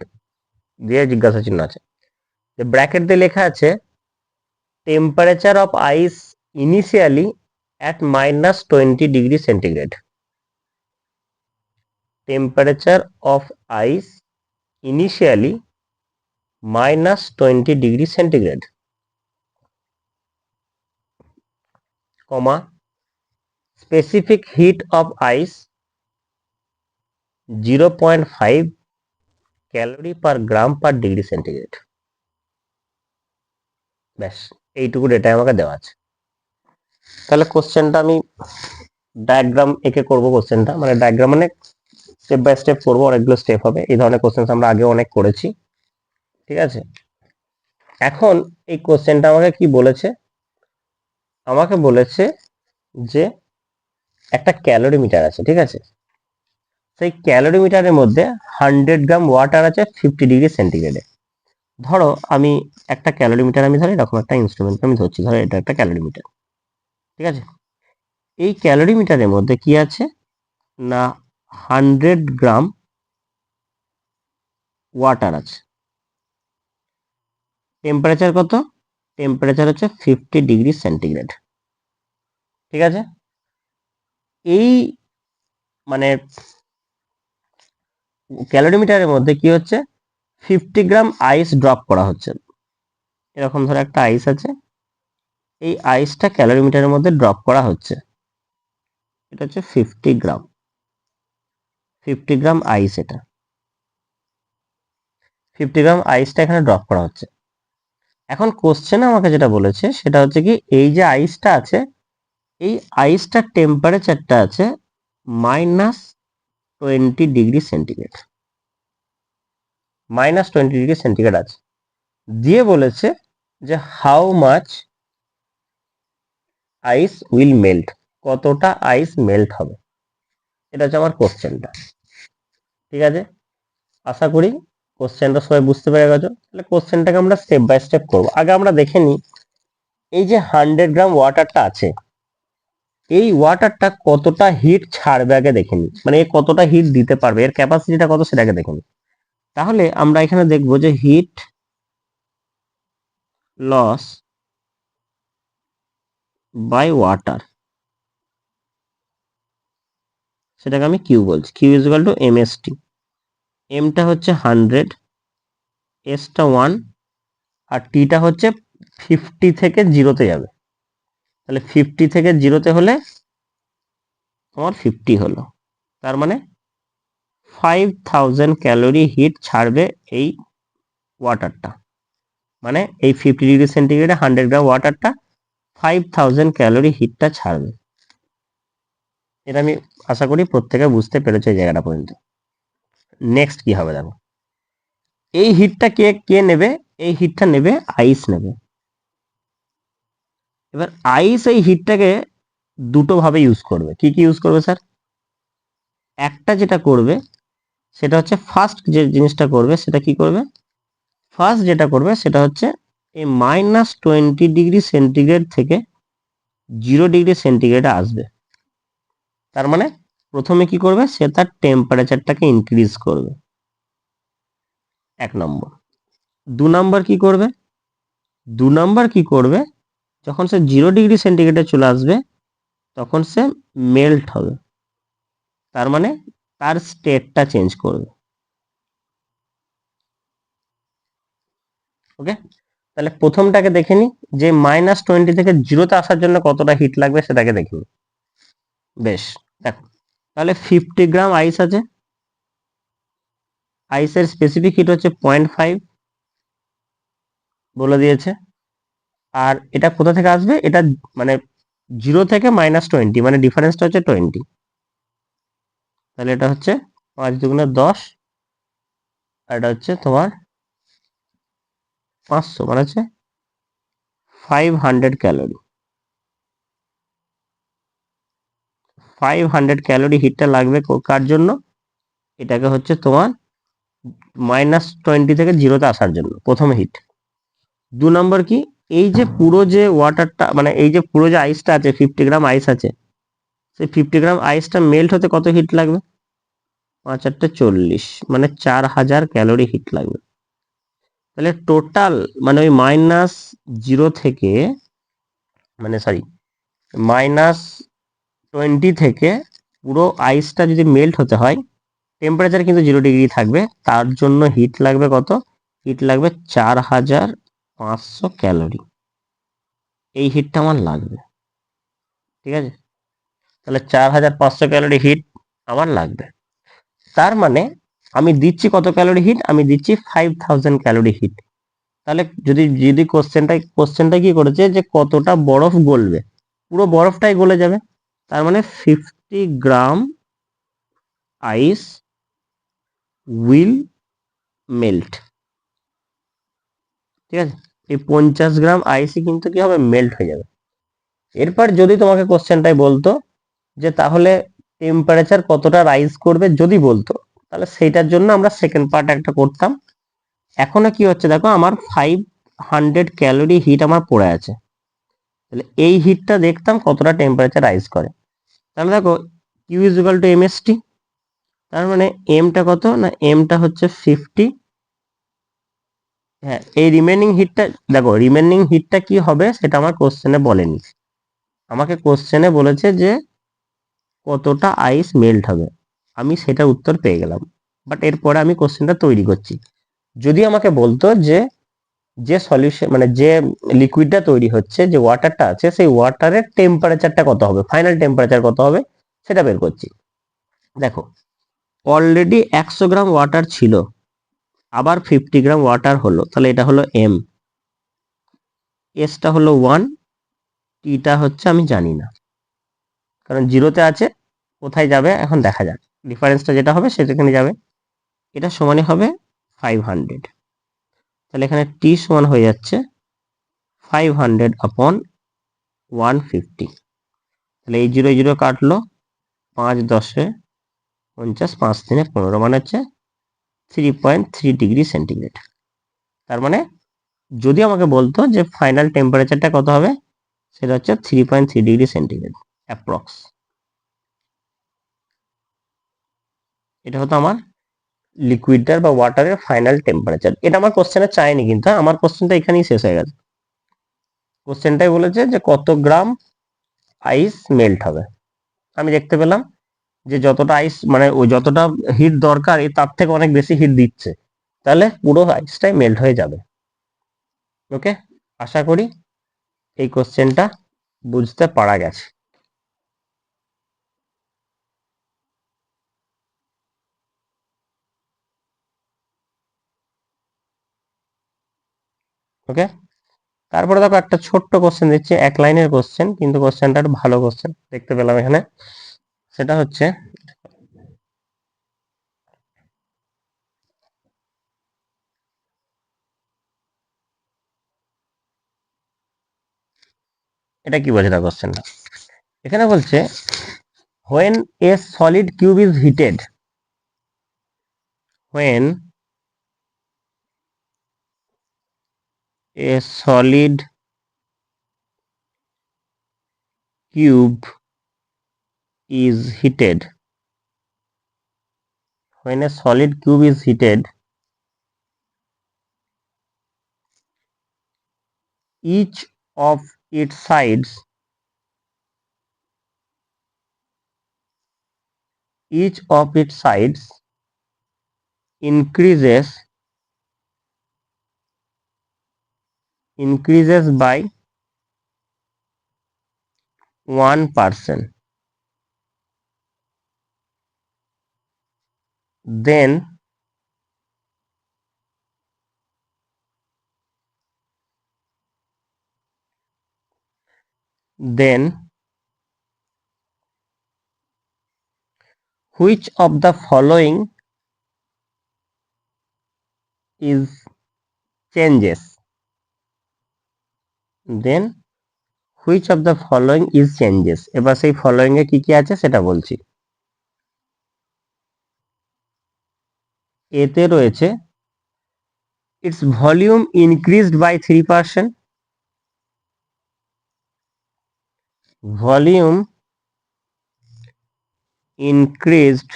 দিয়ে জিজ্ঞাসা চিহ্ন আছে, যে ব্র্যাকেট দিয়ে লেখা আছে temperature of ice initially at -20 degree centigrade. Temperature of ice initially -20 degree centigrade, comma, specific heat of ice 0.5 calorie per gram per degree centigrade. ব্যাস এইটুকু ডেটা আমাকে দেওয়া আছে। তাহলে কোশ্চেনটা আমি ডায়াগ্রাম এঁকে করবো। কোশ্চেনটা মানে ডায়াগ্রাম মানে স্টেপ বাই স্টেপ করবো, অনেকগুলো স্টেপ হবে। এই ধরনের কোশ্চেন আমরা আগে অনেক করেছি, ঠিক আছে। এখন এই কোশ্চেনটা আমাকে কি বলেছে, আমাকে বলেছে যে একটা ক্যালোরিমিটার আছে, ঠিক আছে। সেই ক্যালোরিমিটারের মধ্যে 100 গ্রাম ওয়াটার আছে 50 ডিগ্রি সেন্টিগ্রেডে। ধরো আমি একটা ক্যালোরিমিটার আমি ধরি, এরকম একটা ইনস্ট্রুমেন্ট আমি ধরছি, ধরো এটা একটা ক্যালোরিমিটার, ঠিক আছে। এই ক্যালোরিমিটারের মধ্যে কি আছে না 100 গ্রাম ওয়াটার আছে। টেম্পারেচার কত? টেম্পারেচার হচ্ছে 50 ডিগ্রি সেন্টিগ্রেড, ঠিক আছে। এই মানে ক্যালোরিমিটারের মধ্যে কি হচ্ছে 50 গ্রাম আইস ড্রপ করা হচ্ছে। এরকম ধরো একটা আইস আছে, এই আইসটা ক্যালোরিমিটারের মধ্যে ড্রপ করা হচ্ছে। এটা হচ্ছে 50 গ্রাম, 50 গ্রাম আইস, এটা 50 গ্রাম আইসটা এখানে ড্রপ করা হচ্ছে। এখন কোশ্চেনে আমাকে যেটা বলেছে সেটা হচ্ছে কি, এই যে আইসটা আছে, এই আইসটার টেম্পারেচারটা আছে -20 ডিগ্রি সেন্টিগ্রেড, -20 ডিগ্রি সেন্টিগ্রেড আছে। দিয়ে বলেছে যে how much ice will melt, কতটা আইস মেল্ট হবে। এটা হচ্ছে আমার কোশ্চেনটা, ঠিক আছে। আশা করি কোশ্চেনটা সবাই বুঝতে পেরে গেছো। তাহলে কোশ্চেনটাকে আমরা স্টেপ বাই স্টেপ করবো। আগে আমরা দেখে নিই এই যে 100 গ্রাম ওয়াটারটা আছে, এই ওয়াটারটা কতটা হিট ছাড়বে আগে দেখে নিই, মানে এ কতটা হিট দিতে পারবে, এর ক্যাপাসিটিটা কত সেটাকে দেখে নিই। তাহলে আমরা এখানে দেখবো যে হিট লস বাই ওয়াটার, সেটাকে আমি কিউ বলছি। Q is equal to MST. এমটা হচ্ছে 100, এসটা 1, আর টিটা হচ্ছে 50 থেকে 0-তে যাবে। তাহলে 50 থেকে 0-তে হলে তোমার 50 হলো, তার মানে 5000 ক্যালোরি হিট ছাড়বে এই ওয়াটারটা। মানে এই 50 ডিগ্রি সেন্টিগ্রেডে 100 গ্রাম ওয়াটারটা 5000 ক্যালোরি হিটটা ছাড়বে। এটা আমি আশা করি প্রত্যেকে বুঝতে পেরেছে এই জায়গাটা পর্যন্ত। নেক্সট কি হবে দেখো, এই হিটটা কে কে নেবে, এই হিটটা নেবে আইস নেবে। এবার আইস এই হিটটাকে দুটো ভাবে ইউজ করবে। কি কি ইউজ করবে স্যার? একটা যেটা করবে সেটা হচ্ছে, ফার্স্ট যে জিনিসটা করবে সেটা কি করবে, ফার্স্ট যেটা করবে সেটা হচ্ছে এই -20 ডিগ্রি সেন্টিগ্রেড থেকে 0 ডিগ্রি সেন্টিগ্রেডে আসবে। তার মানে প্রথমে কি করবে, সে তার টেম্পারেচারটাকে ইনক্রিজ করবে। এক নম্বর। 2 নাম্বার কি করবে? 2 নাম্বার কি করবে, যখন সে 0 ডিগ্রি সেন্টিগ্রেডে চলে আসবে তখন সে মেল্ট হবে, তার মানে তার স্টেটটা চেঞ্জ করবে। ওকে, তাহলে প্রথমটাকে দেখে নি, যে -20 থেকে 0-তে আসার জন্য কতটা হিট লাগবে সেটাকে দেখে নি। বেশ, দেখো তাহলে 50 গ্রাম আইস আছে, আইসের স্পেসিফিক হিট হচ্ছে 0.5 বলে দিয়েছে। আর এটা কোথা থেকে আসবে, এটা মানে 0 থেকে -20, মানে ডিফারেন্সটা হচ্ছে 20। তাহলে এটা হচ্ছে 5 দুগুণে 10, আর এটা হচ্ছে তোমার 500, মানে হচ্ছে 500 ক্যালোরি। 500 ক্যালোরি হিটটা লাগবে কার জন্য, এটাকে হচ্ছে তোমার -20 থেকে 0-তে আসার জন্য, প্রথম হিট। 2 নম্বর কি, এই যে পুরো যে ওয়াটারটা, মানে এই যে পুরো যে আইসটা আছে, 50 গ্রাম আইস আছে, সেই 50 গ্রাম আইসটা মেল্ট হতে কত হিট লাগবে, 5 আর 40, মানে 4000 ক্যালোরি হিট লাগবে। তাহলে টোটাল মানে ওই -0 থেকে, মানে সরি -20 থেকে পুরো আইসটা যদি মেল্ট হতে হয়, টেম্পারেচার কিন্তু 0 ডিগ্রি থাকবে, তার জন্য হিট লাগবে কত, হিট লাগবে 4500 ক্যালোরি। এই হিটটা আমার লাগবে, ঠিক আছে। তাহলে 4500 ক্যালোরি হিট আমার লাগবে। তার মানে আমি দিচ্ছি কত ক্যালোরি হিট, আমি দিচ্ছি 5000 ক্যালোরি হিট। তাহলে যদি যদি কোশ্চেনটা কি করেছে, যে কতটা বরফ গলবে, পুরো বরফটাই গলে যাবে। তার মানে 50 গ্রাম আইস উইল মেল্ট, ঠিক আছে। এই 50 গ্রাম আইসই কিন্তু কি হবে, মেল্ট হয়ে যাবে। এরপর যদি তোমাকে কোশ্চেনটাই বলতো যে তাহলে টেম্পারেচার কতটা রাইজ করবে, যদি বলতো, তাহলে সেইটার জন্য আমরা সেকেন্ড পার্ট একটা করতাম। এখনো কি হচ্ছে দেখো, আমার 500 ক্যালোরি হিট আমার পড়ে আছে, তাহলে এই হিটটা দেখতাম কতটা টেম্পারেচার রাইজ করে। তাহলে দেখো Q is equal to MST, তার মানে এমটা কত না, এমটা হচ্ছে 50। হ্যাঁ, এই রিমেনিং হিটটা দেখো, রিমেনিং হিটটা কি হবে সেটা আমার কোশ্চেনে বলেনি, আমাকে কোশ্চেনে বলেছে যে কতটা আইস মেল্ট হবে, আমি সেটা উত্তর পেয়ে গেলাম। বাট এরপরে আমি কোশ্চেনটা তৈরি করছি। যদি আমাকে বলতো যে যে সলিউশন, মানে যে লিকুইডটা তৈরি হচ্ছে, যে ওয়াটারটা আছে, সেই ওয়াটারের টেম্পারেচারটা কত হবে, ফাইনাল টেম্পারেচার কত হবে, সেটা বের করছি। দেখো অলরেডি 100 গ্রাম ওয়াটার ছিল, আবার 50 গ্রাম ওয়াটার হলো, তাহলে এটা হলো এম, এসটা হলো 1, টিটা হচ্ছে আমি জানি না, কারণ 0-তে আছে, কোথায় যাবে এখন দেখা যাক, ডিফারেন্সটা যেটা হবে সেটাখানে যাবে। এটা সমানই হবে 500, তাহলে এখানে টি সমান হয়ে যাচ্ছে 500 আপন 150। তাহলে এই 0 কাটলো, 5 10 50, 5 3 15, মানে হচ্ছে 3.3 ডিগ্রি সেন্টিগ্রেড। তার মানে যদি আমাকে বলতো যে ফাইনাল টেম্পারেচারটা কত হবে, সেটা হচ্ছে 3.3 ডিগ্রি সেন্টিগ্রেড অ্যাপ্রক্স। এটা হতো আমার লিকুইডটার বা ওয়াটারের ফাইনাল টেম্পারেচার। এটা আমার কোশ্চেনে চাইনি কিন্তু, আমার কোশ্চেনটা এখানেই শেষ হয়ে গেছে। কোশ্চেনটাই বলেছে যে কত গ্রাম আইস মেল্ট হবে। আমি দেখতে পেলাম যে যতটা আইস, মানে ওই যতটা হিট দরকার তার থেকে অনেক বেশি হিট দিচ্ছে, তাহলে পুরো আইসটাই মেল্ট হয়ে যাবে। ওকে, আশা করি এই কোশ্চেনটা বুঝতে পারা গেছে। ওকে, তারপরে দেখো একটা ছোট্ট কোশ্চেন দিচ্ছি, এক লাইনের কোশ্চেন, কিন্তু কোশ্চেনটা একটা ভালো কোশ্চেন দেখতে পেলাম এখানে। সেটা হচ্ছে, এটা কি বোঝে না কোশ্চেনটা, এখানে বলছে when a solid cube is heated, when a solid cube is heated, when a solid cube is heated, each of its sides increases by 1%, then which of the following is changes? Then which of the following is changes? এবার সেই following এ কি কি আছে সেটা বলছি। এতে রয়েছে its volume increased by 3%, volume increased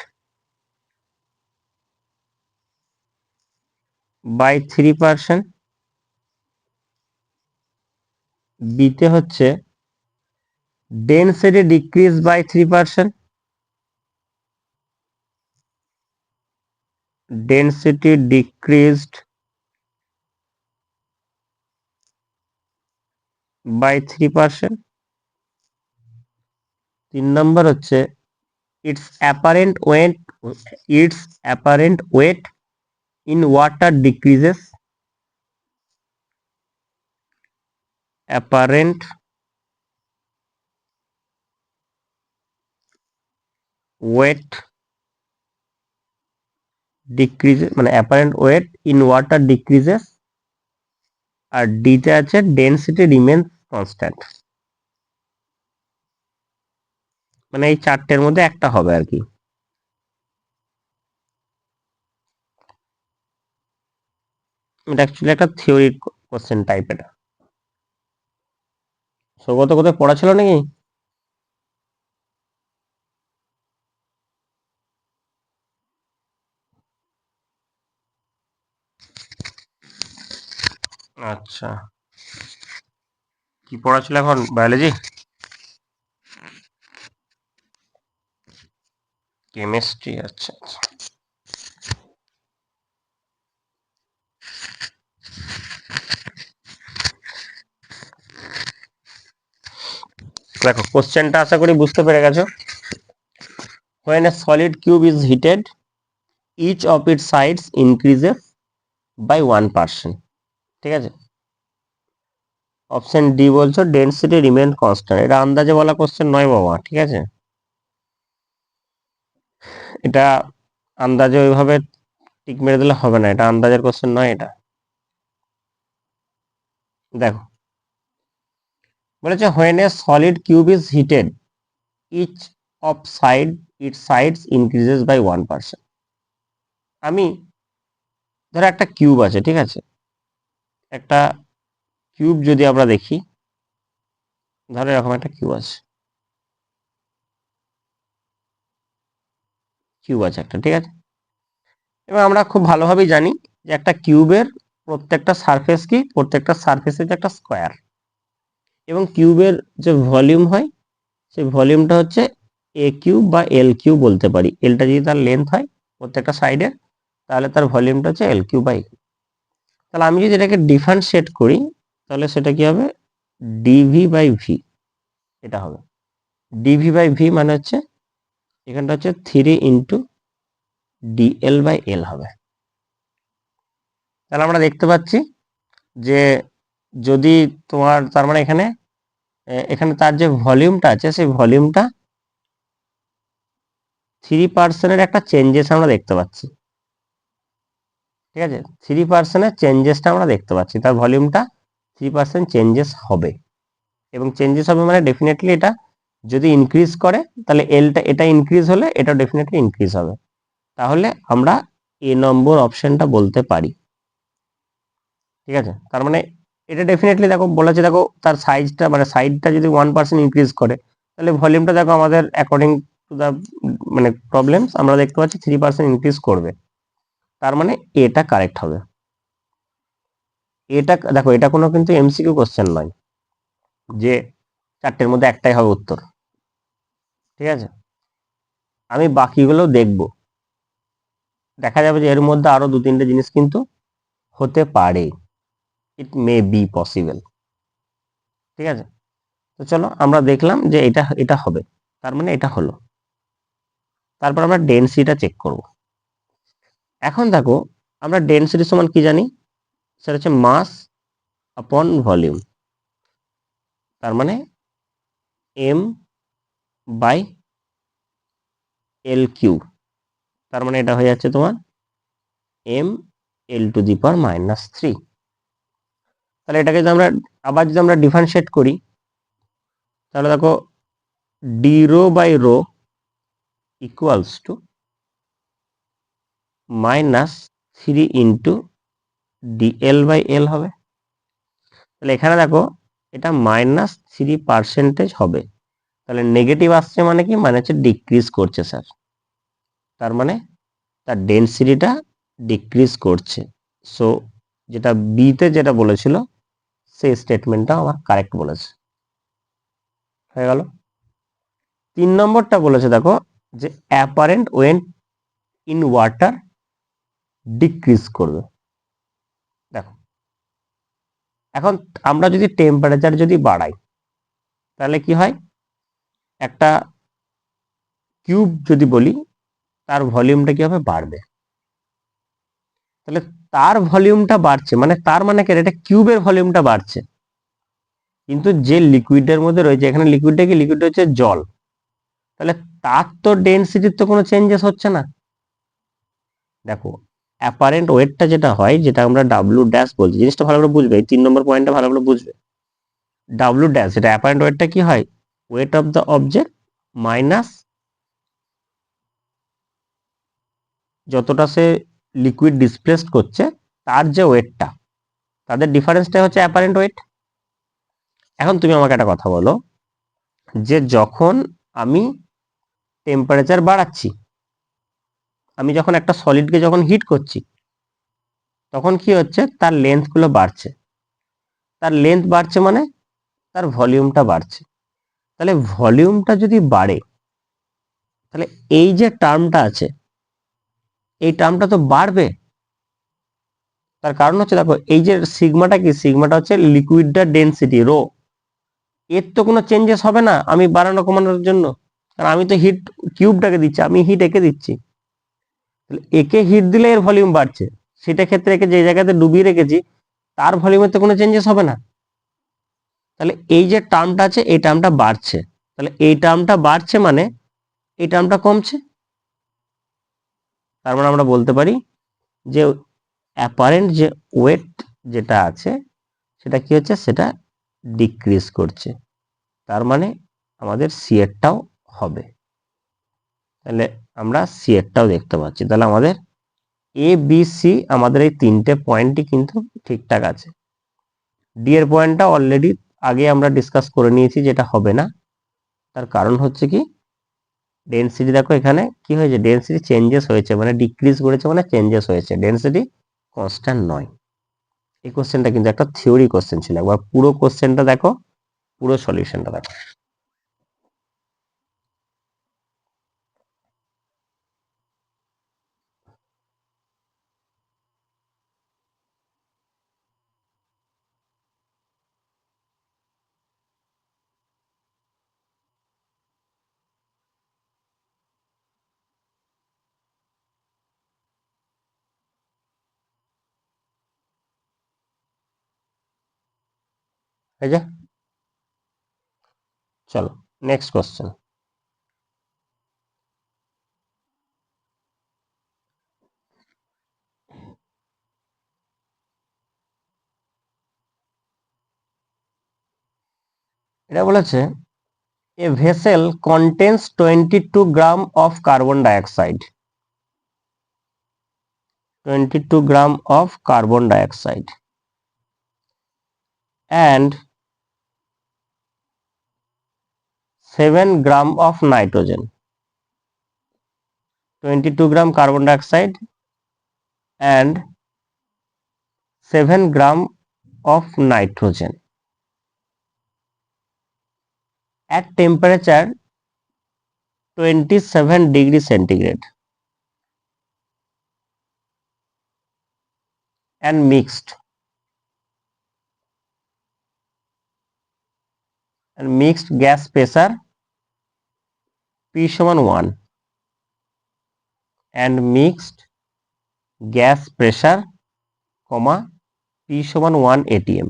by 3%, বিতে হচ্ছে density decreased by 3%, density decreased by 3%, 3 নম্বর হচ্ছে its apparent weight in water decreases, apparent weight decreases মানে apparent weight in water decreases, আর ডিতে আছে density remains constant। মানে এই চারটের মধ্যে একটা হবে আর কি। এটা অ্যাকচুয়ালি একটা থিওরি কোশ্চেন টাইপ। এটা সৌগত কোথায় পড়া ছিল নাকি? আচ্ছা, কি পড়া ছিল এখন? Biology, chemistry? আচ্ছা আচ্ছা, দেখো কোশ্চেনটা আশা করি বুঝতে পেরে গেছো। when a solid cube is heated each of its sides increases by 1%, ঠিক আছে। অপশন ডি বলছো ডেন্সিটি রিমেন কনস্ট্যান্ট। এটা আন্দাজে বলা কোশ্চেন নয় বাবা, ঠিক আছে। এটা আন্দাজে ওইভাবে টিক মেরে দিলে হবে না, এটা আন্দাজের কোশ্চেন নয়। এটা দেখো বলেছে when a solid cube is heated each of its sides increases by 1%। আমি ধরো একটা কিউব আছে, ঠিক আছে। একটা কিউব যদি আমরা দেখি, ধরো এরকম একটা কিউব আছে, একটা, ঠিক আছে। এবার আমরা খুব ভালোভাবেই জানি যে একটা কিউবের প্রত্যেকটা সারফেস কি, প্রত্যেকটা সারফেসের যে একটা স্কোয়ার, এবং কিউবের যে ভলিউম হয় সেই ভলিউমটা হচ্ছে এ কিউব বা এল কিউব বলতে পারি। এলটা যদি তার লেন্থ হয় প্রত্যেকটা সাইডের, তাহলে তার ভলিউমটা হচ্ছে এল কিউব বাই। তাহলে আমি যদি এটাকে ডিফারেন্সিয়েট করি তাহলে সেটা কি হবে? ডিভি বাই ভি, এটা হবে। ডিভি বাই ভি মানে হচ্ছে এখানটা হচ্ছে 3 ইন্টু ডিএল বাই এল হবে। তাহলে আমরা দেখতে পাচ্ছি যে যদি তোমার তার মানে এখানে তার যে ভলিউমটা আছে সেই ভলিউমটা 3%-এর একটা চেঞ্জেস আমরা দেখতে পাচ্ছি, ঠিক আছে। 3%-এর চেঞ্জেসটা আমরা দেখতে পাচ্ছি, তার ভলিউমটা 3% চেঞ্জেস হবে। এবং চেঞ্জেস হবে মানে ডেফিনেটলি এটা যদি ইনক্রিজ করে তাহলে এটা ইনক্রিজ হলে এটা ডেফিনেটলি ইনক্রিজ হবে। তাহলে আমরা এ নম্বর অপশনটা বলতে পারি, ঠিক আছে। তার মানে এটা ডেফিনেটলি দেখো বলেছে, দেখো তার সাইজটা মানে সাইডটা যদি 1% ইনক্রিজ করে তাহলে ভলিউমটা দেখো আমাদের অ্যাকর্ডিং টু দ্য মানে প্রবলেমস আমরা দেখতে পাচ্ছি 3% ইনক্রিজ করবে। তার মানে এটা কারেক্ট হবে। এটা দেখো, এটা কোনো কিন্তু এমসিকিউ কোশ্চেন নয় যে 4টের মধ্যে একটাই হবে উত্তর, ঠিক আছে। আমি বাকিগুলো দেখব, দেখা যাবে যে এর মধ্যে আরো 2-3টে জিনিস কিন্তু হতে পারে, ইট মে বি পসিবল, ঠিক আছে। তো চলো আমরা দেখলাম যে এটা এটা হবে, তার মানে এটা হলো। তারপর আমরা ডেন্সিটিটা চেক করব। এখন দেখো, আমরা ডেন্সিটি সমান কি জানি, সেটা হচ্ছে মাস আপন ভলিউম, তার মানে এম বাই এল কিউ, তার মানে এটা হয়ে যাচ্ছে তোমার এম এল টু দি পাওয়ার -3। তাহলে এটাকে যদি আমরা আবার যদি আমরা ডিফারেন্সিয়েট করি, তাহলে দেখো D rho by rho equals to -3 into DL by L হবে। তাহলে এখানে দেখো এটা -3% হবে, তাহলে নেগেটিভ আসছে মানে কি, মানে হচ্ছে ডিক্রিজ করছে স্যার, তার মানে তার ডেন্সিটিটা ডিক্রিজ করছে। সো যেটা বিতে যেটা বলেছিল সেই স্টেটমেন্টটা আমার কারেক্ট বলেছে, হয়ে গেল। 3 নম্বরটা বলেছে দেখো যে apparent weight in water decrease করবে। দেখো এখন আমরা যদি টেম্পারেচার যদি বাড়াই, তাহলে কি হয়, একটা কিউব যদি বলি তার ভলিউমটা কি হবে, বাড়বে। তাহলে তার ভলিউমটা বাড়ছে মানে তার মানে কি, এটা কিউবের ভলিউমটা বাড়ছে, কিন্তু যে লিকুইডের মধ্যে রয়েছে, এখানে লিকুইডটা কি, লিকুইড হচ্ছে জল, তাহলে তার তো ডেন্সিটির তো কোনো চেঞ্জেস হচ্ছে না। দেখো অ্যাপারেন্ট ওয়েটটা যেটা হয়, যেটা আমরা ডাব্লিউ ড্যাশ বলছি, জিনিসটা ভালো করে বুঝবে, এই 3 নম্বর পয়েন্টটা ভালো করে বুঝবে। ডাব্লিউ ড্যাশ, এটা অ্যাপারেন্ট ওয়েটটা কি হয়, weight of the object minus যতটা সে লিকুইড ডিসপ্লেসড করছে তার যে ওয়েটটা, তাদের ডিফারেন্সটা হচ্ছে অ্যাপারেন্ট ওয়েট। এখন তুমি আমাকে একটা কথা বলো, যে যখন আমি টেম্পারেচার বাড়াচ্ছি, আমি যখন একটা সলিডকে যখন হিট করছি, তখন কি হচ্ছে, তার লেন্থ গুলো বাড়ছে, তার লেন্থ বাড়ছে মানে তার ভলিউমটা বাড়ছে। তাহলে ভলিউমটা যদি বাড়ে, তাহলে এই যে টার্মটা আছে, এই টার্মটা তো বাড়বে। তার কারণ হচ্ছে দেখো, এই যে সিগমাটা কি, সিগমাটা হচ্ছে লিকুইডটার ডেন্সিটি রো, এর তো কোনো চেঞ্জেস হবে না আমি বাড়ানো কমানোর জন্য, কারণ আমি তো হিট কিউবটাকে দিচ্ছি, আমি হিট একে দিচ্ছি। তাহলে একে হিট দিলে এর ভলিউম বাড়ছে, সেটা ক্ষেত্রে একে যে জায়গাতে ডুবিয়ে রেখেছি তার ভলিউমের তো কোনো চেঞ্জেস হবে না। তাহলে এই যে টার্মটা আছে, এই টার্মটা বাড়ছে, তাহলে এই টার্মটা বাড়ছে মানে এই টার্মটা কমছে। তার মানে আমরা বলতে পারি যে অ্যাপারেন্ট যে ওয়েট যেটা আছে সেটা কি হচ্ছে, সেটা ডিক্রিজ করছে, তার মানে আমাদের সি এরটাও হবে। তাহলে আমরা সি এরটাও দেখতে পাচ্ছি, তাহলে আমাদের এ বি সি আমাদের এই 3টে পয়েন্টই কিন্তু ঠিকঠাক আছে। ডি এর পয়েন্টটা অলরেডি আগে আমরা ডিসকাস করে নিয়েছি, যেটা হবে না। তার কারণ হচ্ছে কি, ডেনসিটি দেখো এখানে কি হয়েছে, ডেনসিটি চেঞ্জেস হয়েছে, মানে ডিক্রিজ করেছে মানে চেঞ্জেস হয়েছে, ডেনসিটি কনস্ট্যান্ট নয়। এই কোশ্চেনটা কিন্তু একটা থিওরি কোশ্চেন ছিল, একবার পুরো কোশ্চেনটা দেখো, পুরো সলিউশনটা দেখো। এই যে, চলো নেক্সট কোশ্চেন। এটা বলেছে a vessel contains 22 gram of carbon dioxide, 22 gram of carbon dioxide and 7 gram of nitrogen, 22 gram carbon dioxide and 7 gram of nitrogen at temperature 27 degree centigrade and mixed gas pressure P সমান 1 and mixed gas pressure comma P সমান 1 atm.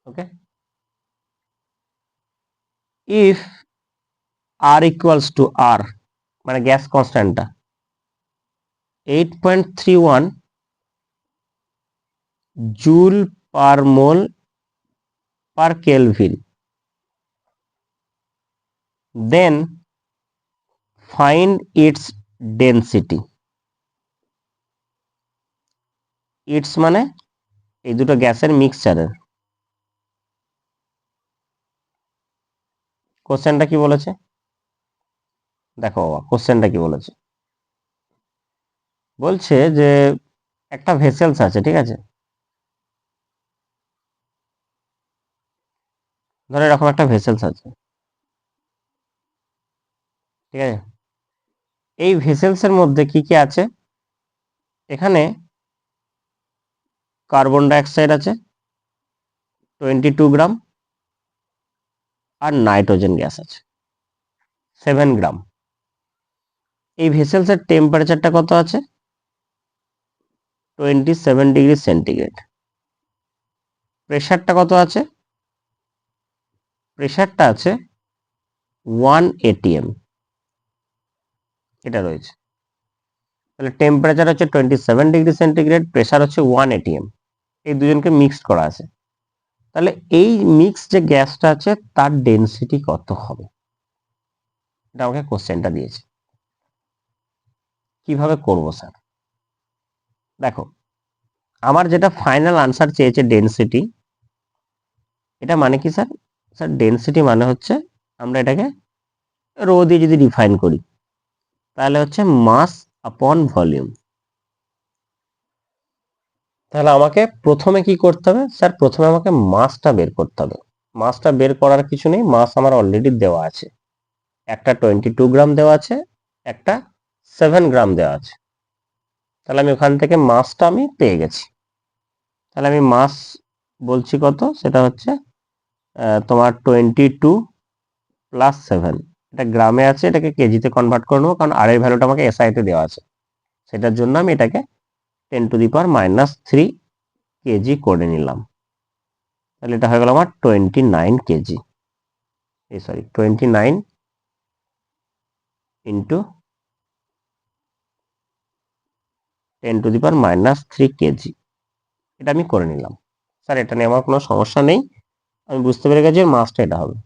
Okay, if R equals to R মানে gas কনস্ট্যান্টটা 8.31 joule per mole per kelvin, then find its density. Its মানে এই দুটো গ্যাসের মিক্সচারের। কোশ্চেনটা কি বলেছে দেখো বাবা, কোশ্চেনটা কি বলেছে, বলছে যে একটা ভেসেলস আছে, ঠিক আছে, ধরো এরকম একটা ভেসেলস আছে, ঠিক আছে, এই ভেসেলসের মধ্যে কি কি আছে, এখানে কার্বন ডাইঅক্সাইড আছে 22 গ্রাম আর নাইট্রোজেন গ্যাস আছে 7 গ্রাম। এই ভেসেলসের টেম্পারেচারটা কত আছে 27 ডিগ্রি সেন্টিগ্রেড। প্রেসারটা কত আছে, প্রেসারটা আছে 1 atm, এটা রয়েছে। তাহলে টেম্পারেচার হচ্ছে 27 ডিগ্রি সেন্টিগ্রেড, প্রেসার হচ্ছে 1 atm, এই দুজনকে মিক্সড করা আছে। তাহলে এই মিক্স যে গ্যাসটা আছে তার ডেনসিটি কত হবে, এটা আমাকে কোশ্চেনটা দিয়েছে। কিভাবে করব স্যার, দেখো আমার যেটা ফাইনাল আনসার চেয়েছে ডেনসিটি, এটা মানে কি স্যার, স্যার ডেনসিটি মানে হচ্ছে আমরা এটাকে রো দিয়ে যদি ডিফাইন করি তাহলে হচ্ছে মাস আপন ভলিউম। তাহলে আমাকে প্রথমে কি করতে হবে স্যার, প্রথমে আমাকে মাসটা বের করতে হবে। মাসটা বের করার কিছু নেই, মাস আমার অলরেডি দেওয়া আছে, একটা 22 গ্রাম দেওয়া আছে, একটা 7 গ্রাম দেওয়া আছে। তাহলে আমি ওখান থেকে মাসটা আমি পেয়ে গেছি। তাহলে আমি মাস বলছি কত, সেটা হচ্ছে তোমার 22 প্লাস 7, এটা গ্রামে আছে, এটাকে কেজিতে কনভার্ট করে নেবো, কারণ আর এর ভ্যালুটা আমাকে এসআইতে দেওয়া আছে, সেটার জন্য আমি এটাকে 10⁻³ কেজি করে নিলাম। তাহলে এটা হয়ে গেল আমার 29 কেজি, সরি 29 ইন্টু 10⁻³ কেজি, এটা আমি করে নিলাম। স্যার এটা নিয়ে আমার কোনো সমস্যা নেই, আমি বুঝতে পেরে গেছি মাসটা এটা হবে।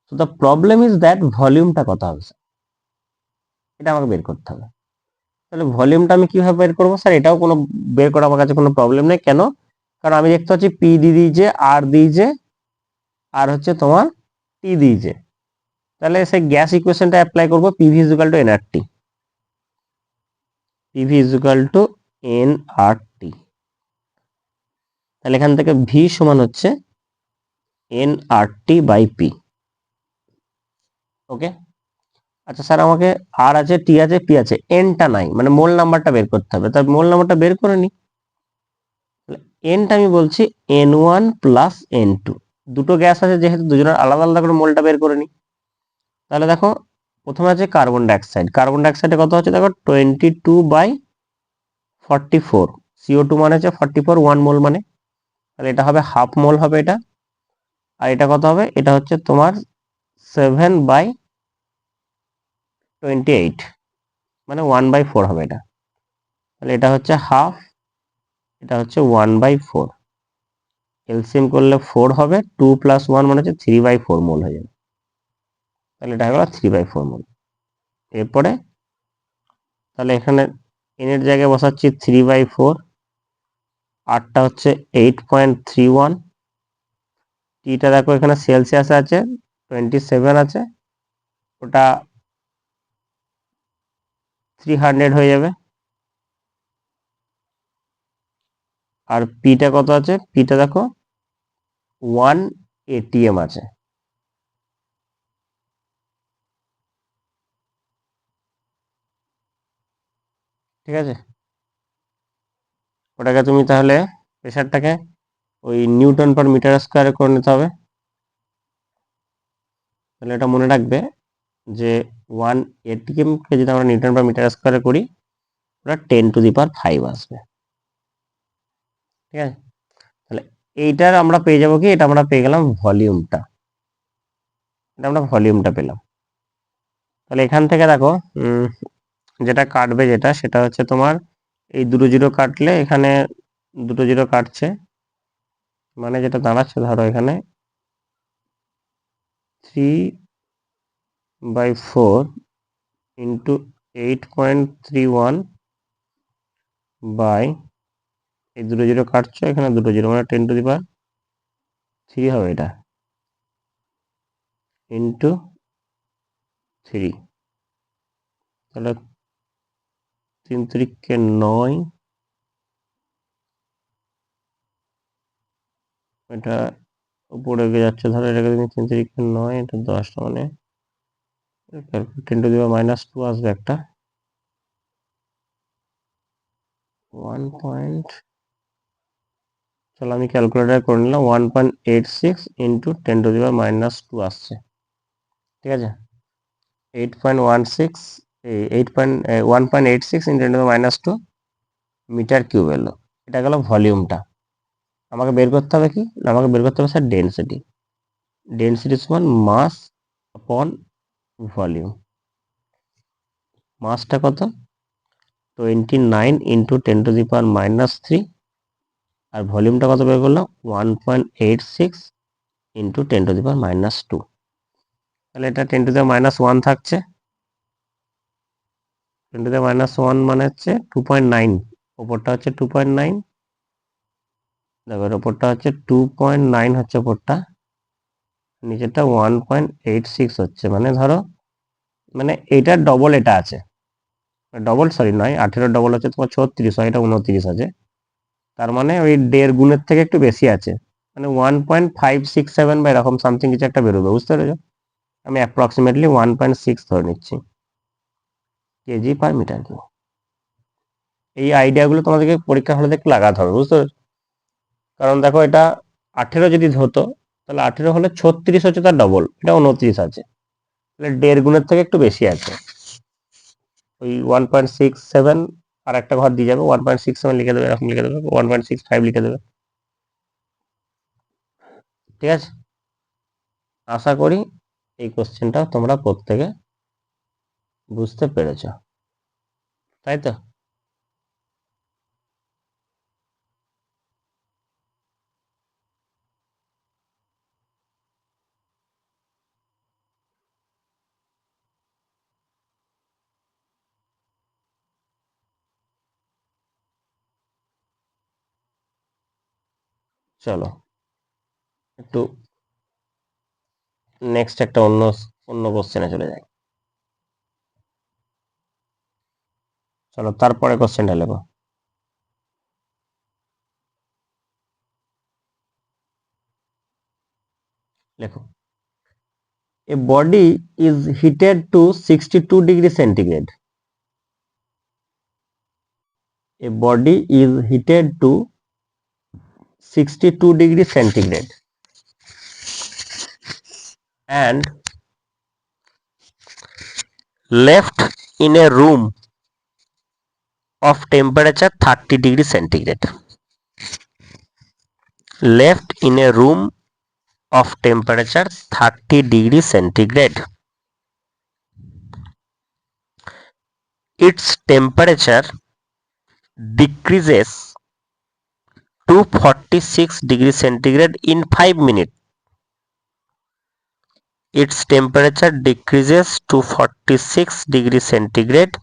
তো দ্য প্রবলেম ইজ দ্যাট ভলিউমটা কত হবে স্যার, এটা আমাকে বের করতে হবে। তাহলে ভলিউমটা আমি কিভাবে বের করবো স্যার, এটাও কোনো বের করা আমার কাছে কোনো প্রবলেম নেই। কেন, কারণ আমি দেখতে পাচ্ছি পি দিয়েছে, আর দিয়েছে, আর হচ্ছে তোমার টি দিয়েছে। তাহলে সেই গ্যাস ইকুয়েশনটা অ্যাপ্লাই করবো, PV equal to NRT, PV equal to NRT. তাহলে এখান থেকে ভি সমান হচ্ছে এনআরটি বাই পি। ওকে, আচ্ছা স্যার আমাকে আর আছে, টি আছে, পি আছে, এনটা নাই, মানে মোল নাম্বারটা বের করতে হবে। তার মোল নাম্বারটা বের করে নি, এনটা আমি বলছি N1 প্লাস N2, দুটো গ্যাস আছে যেহেতু দুজনের আলাদা আলাদা করে মোলটা বের করে নি। তাহলে দেখো প্রথমে আছে কার্বন ডাইঅক্সাইড, কার্বন ডাইঅক্সাইডে কত হচ্ছে দেখো 22/44, CO2 মানে হচ্ছে 44, 1 মোল মানে, তাহলে এটা হবে হাফ মোল হবে এটা। আর এটা কত হবে, এটা হচ্ছে তোমার 7/28, মানে 1/4 হবে এটা। তাহলে এটা হচ্ছে হাফ, এটা হচ্ছে 1/4, এলসিএম করলে 4 হবে, 2 + 1 মানে হচ্ছে 3/4 মোল হয়ে যাবে। তাহলে এটা হয়ে গেল 3/4 মোল। এরপরে তাহলে এখানে এন এর জায়গায় বসাচ্ছি 3/4, আরটা হচ্ছে 8.31, টিটা দেখো এখানে সেলসিয়াস আছে 27 আছে, ওটা 300 হয়ে যাবে। আর পিটা কত আছে? পিটা দেখো 1 atm আছে। ঠিক আছে, ওটাকে তুমি তাহলে প্রেশারটাকে ওই নিউটন পার মিটার স্কোয়ারে করে নিতে হবে। তাহলে এটা মনে রাখবে যে 1 atm কে যদি আমরা নিউটন পার মিটার স্কোয়ারে করি, ওটা 10⁵ আসবে। ঠিক আছে, তাহলে এইটার আমরা পেয়ে যাবো কি, এটা আমরা পেয়ে গেলাম ভলিউমটা, এটা আমরা ভলিউমটা পেলাম। তাহলে এখান থেকে দেখো যেটা কাটবে, যেটা সেটা হচ্ছে তোমার এই দুটো জিরো কাটলে এখানে দুটো জিরো কাটছে, মানে যেটা দাঁড়াচ্ছে ধরো এখানে 3/4 ইন্টু 8.31 বাই, এই দুটো জিরো কাটছো, এখানে দুটো জিরো মানে 10⁻³ হবে এটা, ইন্টু 3, তাহলে 3×3 = 9, এটা উপরে এগিয়ে যাচ্ছে, ধরো এটাকে তুমি 3×3 = 9, এটা 10, মানে 10⁻² আসবে একটা 1. চলো আমি ক্যালকুলেটার করে নিলাম, 1.86 ইন্টু 10⁻² আসছে। ঠিক আছে, 8.16 1.86 ইন্টু 10⁻² মিটার কিউব এলো। এটা গেল ভলিউমটা। আমাকে বের করতে হবে কি, না আমাকে বের করতে হবে স্যার ডেনসিটি। ডেনসিটি সমান মাস আপন ভলিউম। মাসটা কত? 29 ইন্টু 10⁻³ আর ভলিউমটা কত বের করলাম? 1.86 ইন্টু 10⁻²। তাহলে এটা 10⁻1 থাকছে, 10⁻1 মানে হচ্ছে 2.9, ওপরটা হচ্ছে 2.9, দেখো এর ওপরটা হচ্ছে 2.9 হচ্ছে ওপরটা, নিচেরটা 1.86 হচ্ছে, মানে ধরো মানে এইটার ডবল এটা আছে, ডবল সরি নয়, 18 ডবল হচ্ছে তোমার 36 হয়, এটা 29 আছে, তার মানে ওই 1.5 গুণের থেকে একটু বেশি আছে, মানে 1.567 বা এরকম সামথিং কিছু একটা বেরোবে, বুঝতে পেরেছো? আমি অ্যাপ্রক্সিমেটলি 1.6 ধরে নিচ্ছি কেজি পার মিটার কিউব। এই আইডিয়াগুলো তোমাদেরকে পরীক্ষা হলে একটু লাগাতে হবে, বুঝতে পেরেছো? কারণ দেখো এটা 18 যদি হতো, তাহলে 18 হলে 36 হচ্ছে তার ডবল, এটা 29 আছে, তাহলে 1.5 গুণের থেকে একটু বেশি আছে, ওই 1.67 আর একটা ঘর দিয়ে যাবে, 1.67 লিখে দেবে, এরকম লিখে দেবে, 1.65 লিখে দেবে। ঠিক আছে, আশা করি এই কোশ্চেনটা তোমরা প্রত্যেকে বুঝতে পেরেছ, তাই তো? চলো একটু নেক্সট একটা অন্য কোশ্চেনে চলে যাই। চলো তারপরে কোশ্চেনটা লেখো। লেখো, a body is heated to 62 degree centigrade. A body is heated to 62 degree centigrade and left in a room of temperature 30 degree centigrade. Left in a room of temperature 30 degree centigrade. Its temperature decreases to 46 degree centigrade in 5 minutes. Its temperature decreases to 46 degree centigrade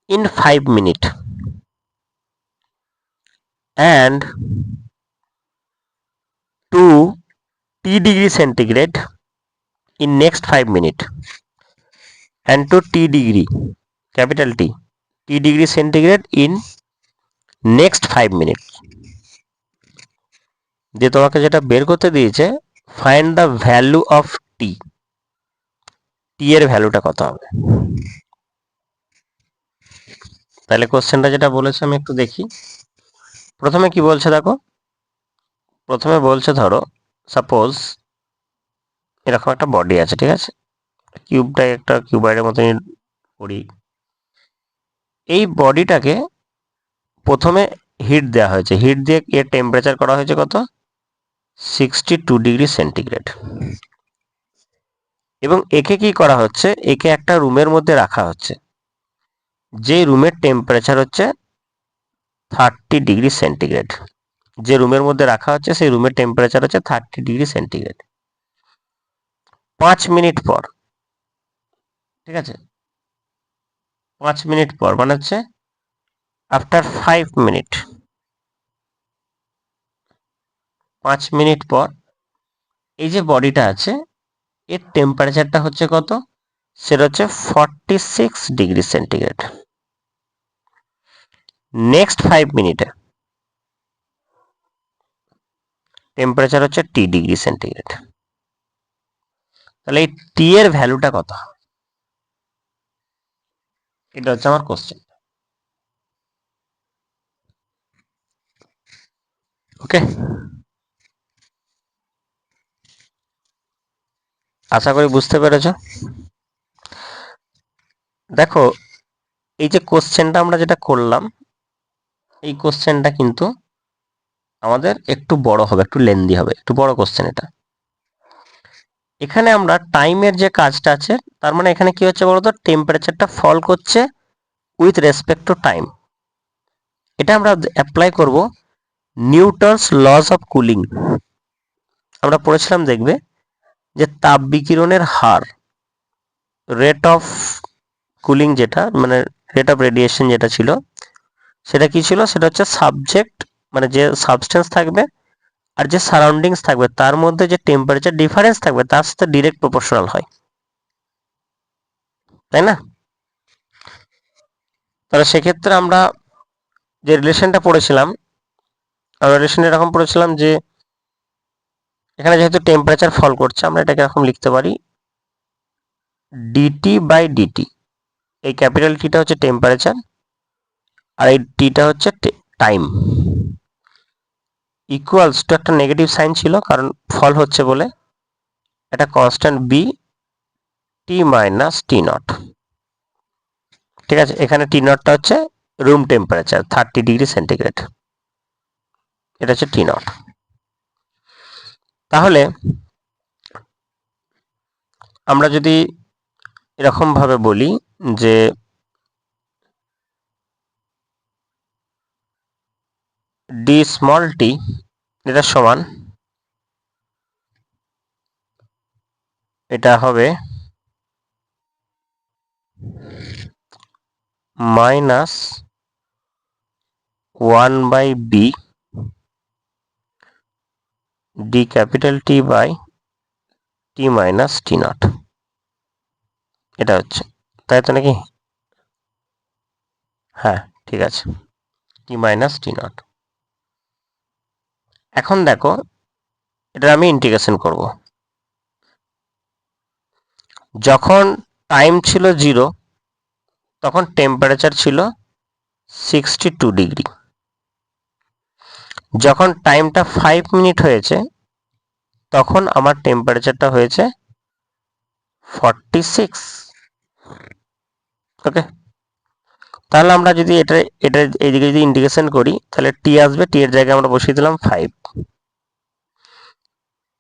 in 5 minutes and to T degree centigrade in next 5 minutes and to T degree, capital T degree centigrade in next 5 minutes. দিয়ে তোমাকে যেটা বের করতে দিয়েছে, find the value of টি, টি এর ভ্যালুটা কত হবে। তাহলে কোশ্চেনটা যেটা বলেছে আমি একটু দেখি। প্রথমে কি বলছে দেখো, প্রথমে বলছে ধরো সাপোজ এরকম একটা বডি আছে, ঠিক আছে, কিউবটাই একটা কিউবয়েডের মতনই করি। এই বডিটাকে প্রথমে হিট দেওয়া হয়েছে, হিট দিয়ে এর টেম্পারেচার করা হয়েছে কত, 62°C। এবং একে কি করা হচ্ছে, একে একটা রুমের মধ্যে রাখা হচ্ছে, যে রুমের টেম্পারেচার হচ্ছে 30°C। যে রুমের মধ্যে রাখা হচ্ছে সেই রুমের টেম্পারেচার হচ্ছে 30°C। 5 মিনিট পর, ঠিক আছে, 5 মিনিট পর মানে হচ্ছে আফটার 5 মিনিট, 5 মিনিট পর এই যে বডিটা আছে এর টেম্পারেচারটা হচ্ছে কত, সেটা হচ্ছে 46°C। নেক্সট 5 মিনিটে টেম্পারেচার হচ্ছে T°C। তাহলে এই টি এর ভ্যালুটা কত, এটা হচ্ছে আমার কোশ্চেন। ওকে, আশা করি বুঝতে পেরেছ। দেখো এই যে কোশ্চেনটা আমরা যেটা করলাম, এই কোশ্চেনটা কিন্তু আমাদের একটু বড় হবে, একটু লেন্দি হবে, একটু বড় কোশ্চেন এটা। এখানে আমরা টাইমের যে কাজটা আছে, তার মানে এখানে কি হচ্ছে বলতো, টেম্পারেচারটা ফল করছে উইথ রেসপেক্ট টু টাইম। এটা আমরা অ্যাপ্লাই করব নিউটনস লস অফ কুলিং। আমরা পড়েছিলাম দেখবে যে তাপ বিকিরণের হার, রেট অফ কুলিং যেটা মানে রেট অফ রেডিয়েশন যেটা ছিল, সেটা কি ছিল, সেটা হচ্ছে সাবজেক্ট মানে যে সাবস্টেন্স থাকবে আর যে সারাউন্ডিংস থাকবে তার মধ্যে যে টেম্পারেচার ডিফারেন্স থাকবে তার সাথে ডিরেক্ট প্রপোর্শনাল হয়, তাই না। তাহলে সেক্ষেত্রে আমরা যে রিলেশনটা পড়েছিলাম, আমরা রিলেশন এরকম পড়েছিলাম যে এখানে যেহেতু টেম্পারেচার ফল করছে, আমরা এটাকে এরকম লিখতে পারি ডিটি বাই ডিটি। এই ক্যাপিটাল টিটা হচ্ছে টেম্পারেচার আর এই টিটা হচ্ছে টাইম, ইকুয়ালস টু একটা নেগেটিভ সাইন ছিল কারণ ফল হচ্ছে বলে, এটা constant B T minus T naught. ঠিক আছে, এখানে টি নটটা হচ্ছে রুম টেম্পারেচার 30°C, এটা হচ্ছে টি নট। তাহলে আমরা যদি এরকম ভাবে বলি যে ডি স্মল টি এটা সমান, এটা হবে minus 1/b D capital T by T minus T naught, এটা হচ্ছে, তাই তো নাকি, হ্যাঁ ঠিক আছে, টি মাইনাস টি নট। এখন দেখো এটা আমি ইন্টিগ্রেশন করব। যখন টাইম ছিল 0 তখন টেম্পারেচার ছিল 62°। যখন টাইমটা 5 মিনিট হয়েছে তখন আমার টেম্পারেচারটা হয়েছে 46। ওকে, তাহলে আমরা যদি এটা এটা এইদিকে যদি ইন্টিগ্রেশন করি তাহলে টি আসবে, টি এর জায়গায় আমরা বসিয়ে দিলাম 5।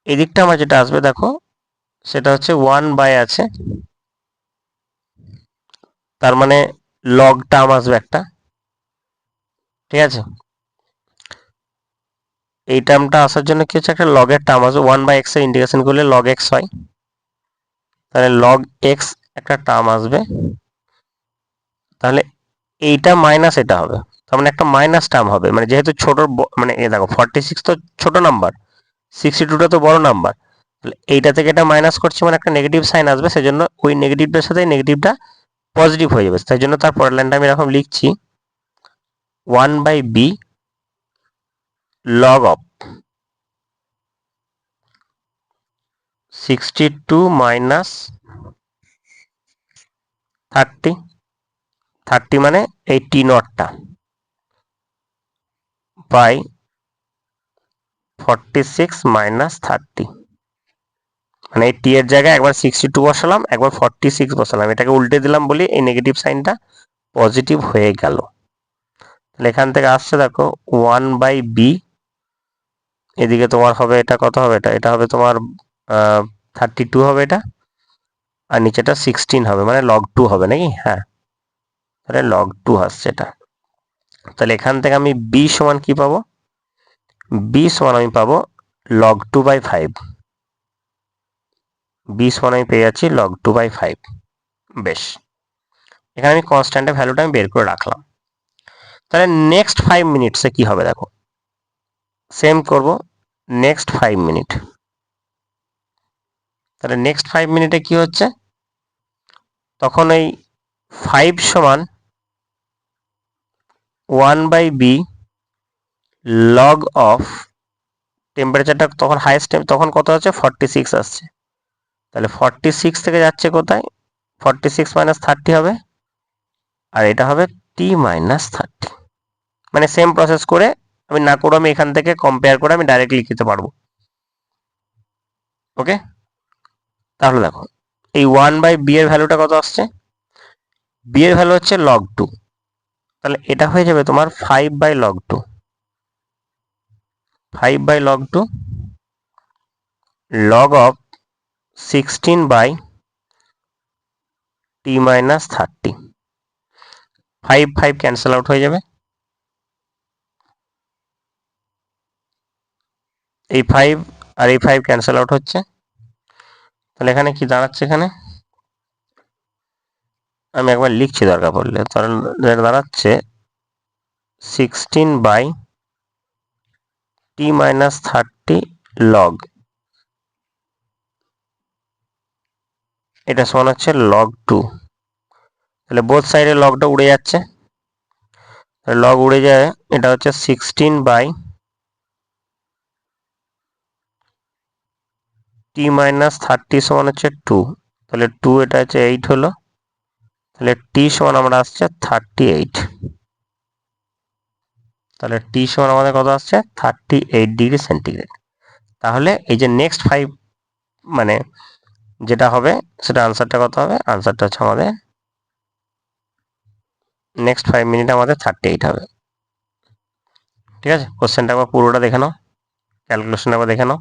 এই দিকটা আমার যেটা আসবে দেখো সেটা হচ্ছে 1 বাই আছে, তার মানে লগ টার্ম আসবে একটা, ঠিক আছে। এই টার্মটা আসার জন্য কি হচ্ছে, একটা লগের টার্ম আসবে, 1/x এর ইন্টিগ্রেশন করলে লগ এক্স হয়, তাহলে লগ এক্স একটা টার্ম আসবে। তাহলে এইটা মাইনাস এটা হবে, তার মানে একটা মাইনাস টার্ম হবে, মানে যেহেতু ছোট মানে এ দেখো 46 তো ছোট নাম্বার, 62টা তো বড় নাম্বার, তাহলে এইটা থেকে এটা মাইনাস করছে মানে একটা নেগেটিভ সাইন আসবে, সেজন্য ওই নেগেটিভটার সাথে নেগেটিভটা পজিটিভ হয়ে যাবে, তাই জন্য তার পরের লাইনটা আমি এরকম লিখছি 1/b লগ অফ 62 মাইনাস 30 মানে এই টি নটটা বাই 46 মাইনাস 30 মানে এই টি এর জায়গায় একবার 62 বসালাম, একবার 46 বসালাম, এটাকে উল্টে দিলাম বলি এই নেগেটিভ সাইনটা পজিটিভ হয়ে গেল। তাহলে এখান থেকে আসছে দেখো 1/b, এদিকে তোমার হবে এটা কত হবে, এটা হবে তোমার 32 হবে এটা, আর নিচেটা 16 হবে, মানে log 2 হবে নাকি? হ্যাঁ, তাহলে log 2 আসছে এটা। তাহলে এখান থেকে আমি b সমান কি পাবো? b সমান আমি পাবো log 2/5। b সমান আমি পেয়ে যাচ্ছি log 2/5। বেশ, এখানে আমি কনস্ট্যান্টের ভ্যালুটা আমি বের করে রাখলাম। তাহলে নেক্সট 5 মিনিটসে কি হবে দেখো, সেম করব নেক্সট 5 মিনিট। তাহলে নেক্সট 5 মিনিটে কি হচ্ছে, তখন এই 5 সমান 1/b log অফ টেম্পারেচারটা তখন হাইয়েস্ট, তখন কত আছে 46 আসছে, তাহলে 46 থেকে যাচ্ছে কোথায়, 46 মাইনাস 30 হবে, আর এটা হবে টি মাইনাস 30। মানে সেম প্রসেস করে আমি না করে আমি এখান থেকে কম্পেয়ার করে আমি ডাইরেক্টলি লিখতে পারবো। ওকে, তাহলে দেখো এই 1/b এর ভ্যালুটা কত আসছে, b এর ভ্যালু হচ্ছে log 2, তাহলে এটা হয়ে যাবে তোমার 5/log 2, 5/log 2 log of 16/t minus 30। 5 cancel out হয়ে যাবে, এই 5 আর এই 5 ক্যান্সেল আউট হচ্ছে, তাহলে এখানে কি দাঁড়াচ্ছে, এখানে আমি একবার লিখছি দরকার পড়লে, তাহলে দাঁড়াচ্ছে 16/t minus 30 log, এটা সমান হচ্ছে log 2। তাহলে বোথ সাইডে লগটা উড়ে যাচ্ছে, লগ উড়ে যায়, এটা হচ্ছে 16/t minus 30 সমান হচ্ছে 2, তাহলে 2 এটা হচ্ছে 8 হলো, তাহলে t সমান আমরা আসছে 38, তাহলে t সমান আমাদের কত আসছে 38 ডিগ্রি সেন্টিগ্রেড। তাহলে এই যে নেক্সট 5 মানে যেটা হবে সেটা আনসারটা কত হবে, আনসারটা হচ্ছে আমাদের নেক্সট 5 মিনিট আমাদের 38 হবে। ঠিক আছে, কোশ্চেনটা একবার পুরোটা দেখে নাও, ক্যালকুলেশন একবার দেখে নাও।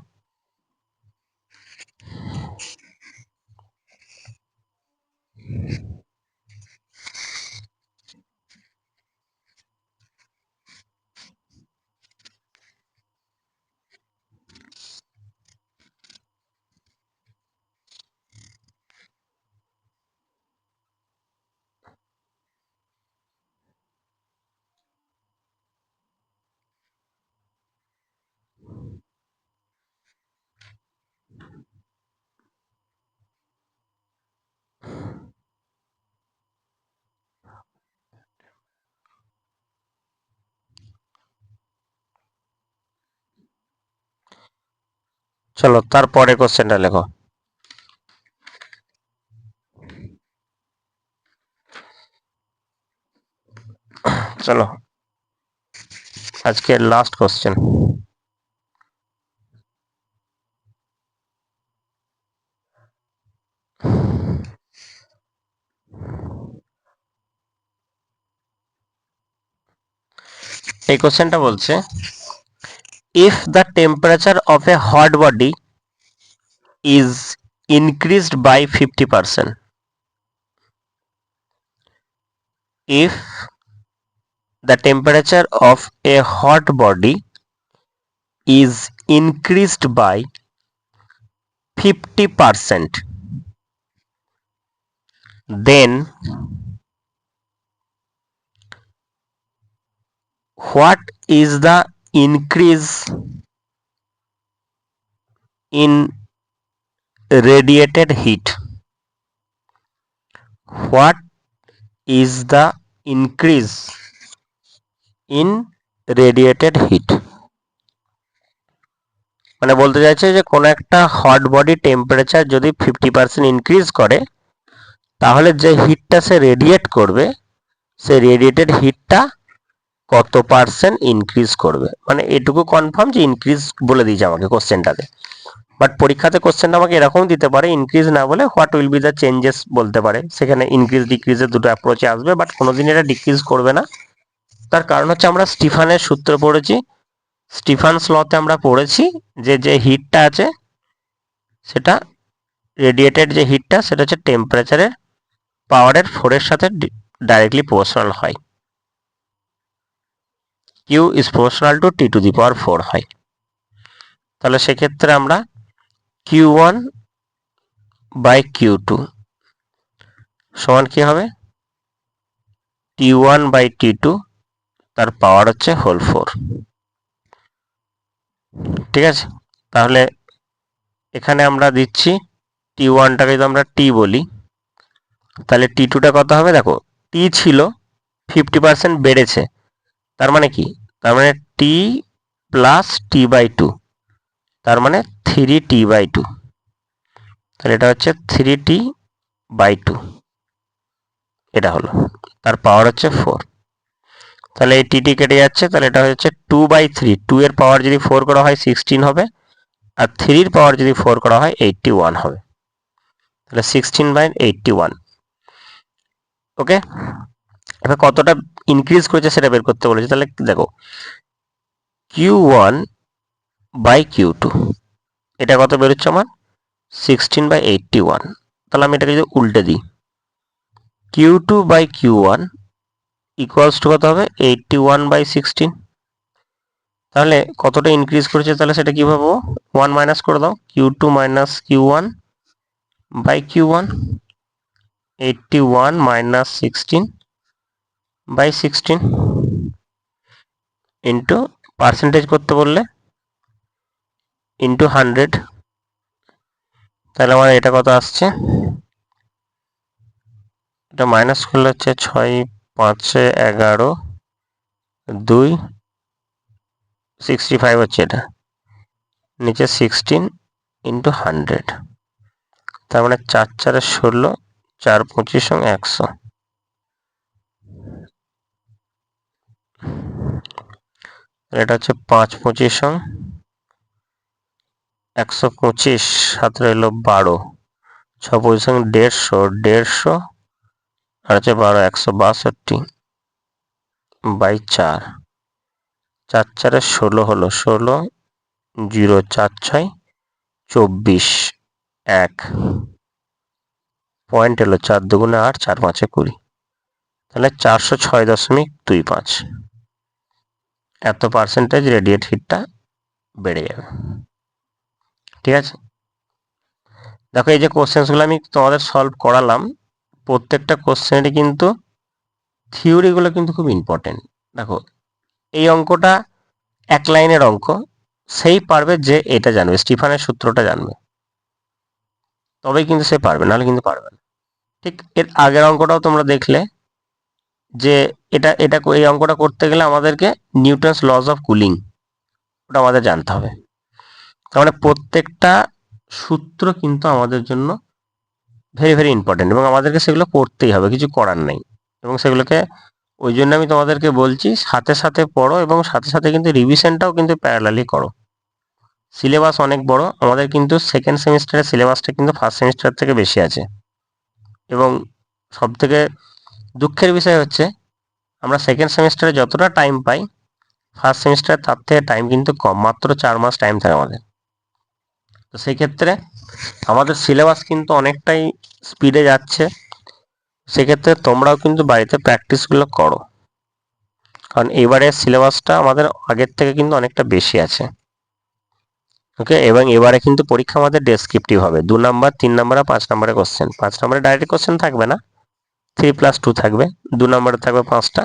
চলো তারপরে কোশ্চেনটা লেখো। চলো আজকের লাস্ট কোশ্চেন। এই কোশ্চেনটা বলছে, if the temperature of a hot body is increased by 50%, if the temperature of a hot body is increased by 50%, then what is the increase in radiated heat? What is the increase in radiated heat? মানে বলতে চাইছে যে কোনো একটা hot body temperature যদি 50% increase করে তাহলে যে হিটটা সে রেডিয়েট করবে সে রেডিয়েটেড হিটটা কত পার্সেন্ট ইনক্রিজ করবে, মানে এটুকু কনফার্ম যে ইনক্রিজ বলে দিয়েছে আমাকে কোশ্চেনটাতে। বাট পরীক্ষাতে কোশ্চেনটা আমাকে এরকম দিতে পারে, ইনক্রিজ না বলে what will be the changes বলতে পারে, সেখানে ইনক্রিজ ডিক্রিজের দুটো অ্যাপ্রোচে আসবে, বাট কোনোদিন এটা ডিক্রিজ করবে না। তার কারণ হচ্ছে আমরা স্টিফানের সূত্র পড়েছি, স্টিফানস লতে আমরা পড়েছি যে যে হিটটা আছে সেটা রেডিয়েটেড যে হিটটা সেটা হচ্ছে টেম্পারেচারের পাওয়ারের 4 এর সাথে ডাইরেক্টলি প্রপোর্শনাল হয়। Q is proportional to T to the power 4 হয়। তাহলে সেক্ষেত্রে আমরা Q1 বাই Q2 সমান কি হবে, T1 বাই T2 তার পাওয়ার হচ্ছে হোল 4। ঠিক আছে, তাহলে এখানে আমরা দিচ্ছি T1টাকে যদি আমরা T বলি তাহলে T2টা কত হবে, দেখো T ছিল 50% বেড়েছে, তার মানে কি, তার মানে T প্লাস T বাই 2, তার মানে 3T বাই 2, তাহলে এটা হচ্ছে 3T বাই 2, এটা হলো তার পাওয়ার হচ্ছে 4। তাহলে এই টিটি কেটে যাচ্ছে, তাহলে এটা হচ্ছে 2/3, 2 এর পাওয়ার যদি 4 করা হয় 16 হবে, আর 3 এর পাওয়ার যদি 4 করা হয় 81 হবে, তাহলে 16/81। ওকে, এবার কতটা ইনক্রিজ করেছে সেটা বের করতে বলেছে, তাহলে দেখো Q1 বাই Q2 এটা কত বেরোচ্ছে আমার 16/81, তাহলে আমি এটাকে যদি উল্টে দিই Q2 by Q1 equals to কত হবে 81/16, তাহলে কতটা ইনক্রিজ করেছে, তাহলে সেটা কিভাবে 1 মাইনাস করে দাও, Q2 minus Q1 by Q1, 81 minus 16/16 into percentage করতে বললে ইন্টু 100, তাহলে আমার এটা কত আসছে, এটা মাইনাস করলে হচ্ছে 6 5 11 2 65 হচ্ছে, এটা নিচে 16 ইন্টু 100, তার মানে 4 4 16, 4 25 100, এটা হচ্ছে 5 25 125, 7 রইল 12, 6 25 150, 150 আর হচ্ছে 12 162 বাই 4, 4 4 16 হলো 16, 0 4 6 24, 1 পয়েন্ট এলো 4 দুগুণে 8, 4 5 20, তাহলে 406.25 এত পার্সেন্টেজ রেডিয়েট হিটটা বেড়ে যাবে। ঠিক আছে, দেখো এই যে কোশ্চেন্সগুলো আমি তোমাদের সলভ করালাম, প্রত্যেকটা কোশ্চেনেরই কিন্তু থিওরিগুলো কিন্তু খুব ইম্পর্টেন্ট। দেখো এই অঙ্কটা এক লাইনের অঙ্ক, সেই পারবে যে এটা জানবে, স্টিফানের সূত্রটা জানবে, তবেই কিন্তু সে পারবে, নাহলে কিন্তু পারবে না। ঠিক এর আগের অঙ্কটাও তোমরা দেখলে যে এটা এটা এই অঙ্কটা করতে গেলে আমাদেরকে নিউটনস লস অফ কুলিং ওটা আমাদের জানতে হবে। তার মানে প্রত্যেকটা সূত্র কিন্তু আমাদের জন্য ভেরি ভেরি ইম্পর্টেন্ট, এবং আমাদেরকে সেগুলো পড়তেই হবে, কিছু করার নেই। এবং সেগুলোকে ওই জন্য আমি তোমাদেরকে বলছি সাথে সাথে পড়ো, এবং সাথে সাথে কিন্তু রিভিশনটাও কিন্তু প্যারালালি করো। সিলেবাস অনেক বড় আমাদের, কিন্তু সেকেন্ড সেমিস্টারের সিলেবাসটা কিন্তু ফার্স্ট সেমিস্টার থেকে বেশি আছে। এবং সব থেকে দুঃখের বিষয় হচ্ছে আমরা সেকেন্ড সেমিস্টারে যতটা টাইম পাই ফার্স্ট সেমিস্টারে তার থেকে টাইম কিন্তু কম, মাত্র 4 মাস টাইম থাকে আমাদের। তো সেই ক্ষেত্রে আমাদের সিলেবাস কিন্তু অনেকটাই স্পিডে যাচ্ছে, সেক্ষেত্রে তোমরাও কিন্তু বাড়িতে প্র্যাকটিসগুলো করো, কারণ এবারের সিলেবাসটা আমাদের আগের থেকে কিন্তু অনেকটা বেশি আছে। ওকে, এবং এবারে কিন্তু পরীক্ষা আমাদের ডেসক্রিপটিভ হবে, 2 নাম্বার 3 নাম্বার আর 5 নাম্বারের কোশ্চেন। 5 নাম্বারে ডাইরেক্ট কোশ্চেন থাকবে না, 3+2 থাকবে, 2 নাম্বারে থাকবে 5টা,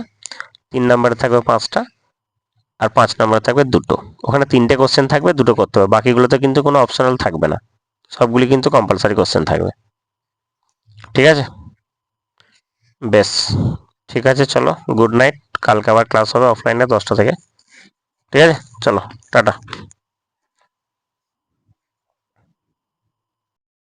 3 নাম্বারে থাকবে 5টা, আর 5 নাম্বারে থাকবে 2টো। ওখানে 3টে কোশ্চেন থাকবে, 2টো করতে হবে, বাকিগুলোতে কিন্তু কোনো অপশনাল থাকবে না, সবগুলি কিন্তু কম্পালসারি কোশ্চেন থাকবে। ঠিক আছে, বেশ, ঠিক আছে, চলো গুড নাইট, কালকে আবার ক্লাস হবে অফলাইনে 10টা থেকে। ঠিক আছে, চলো টাটা।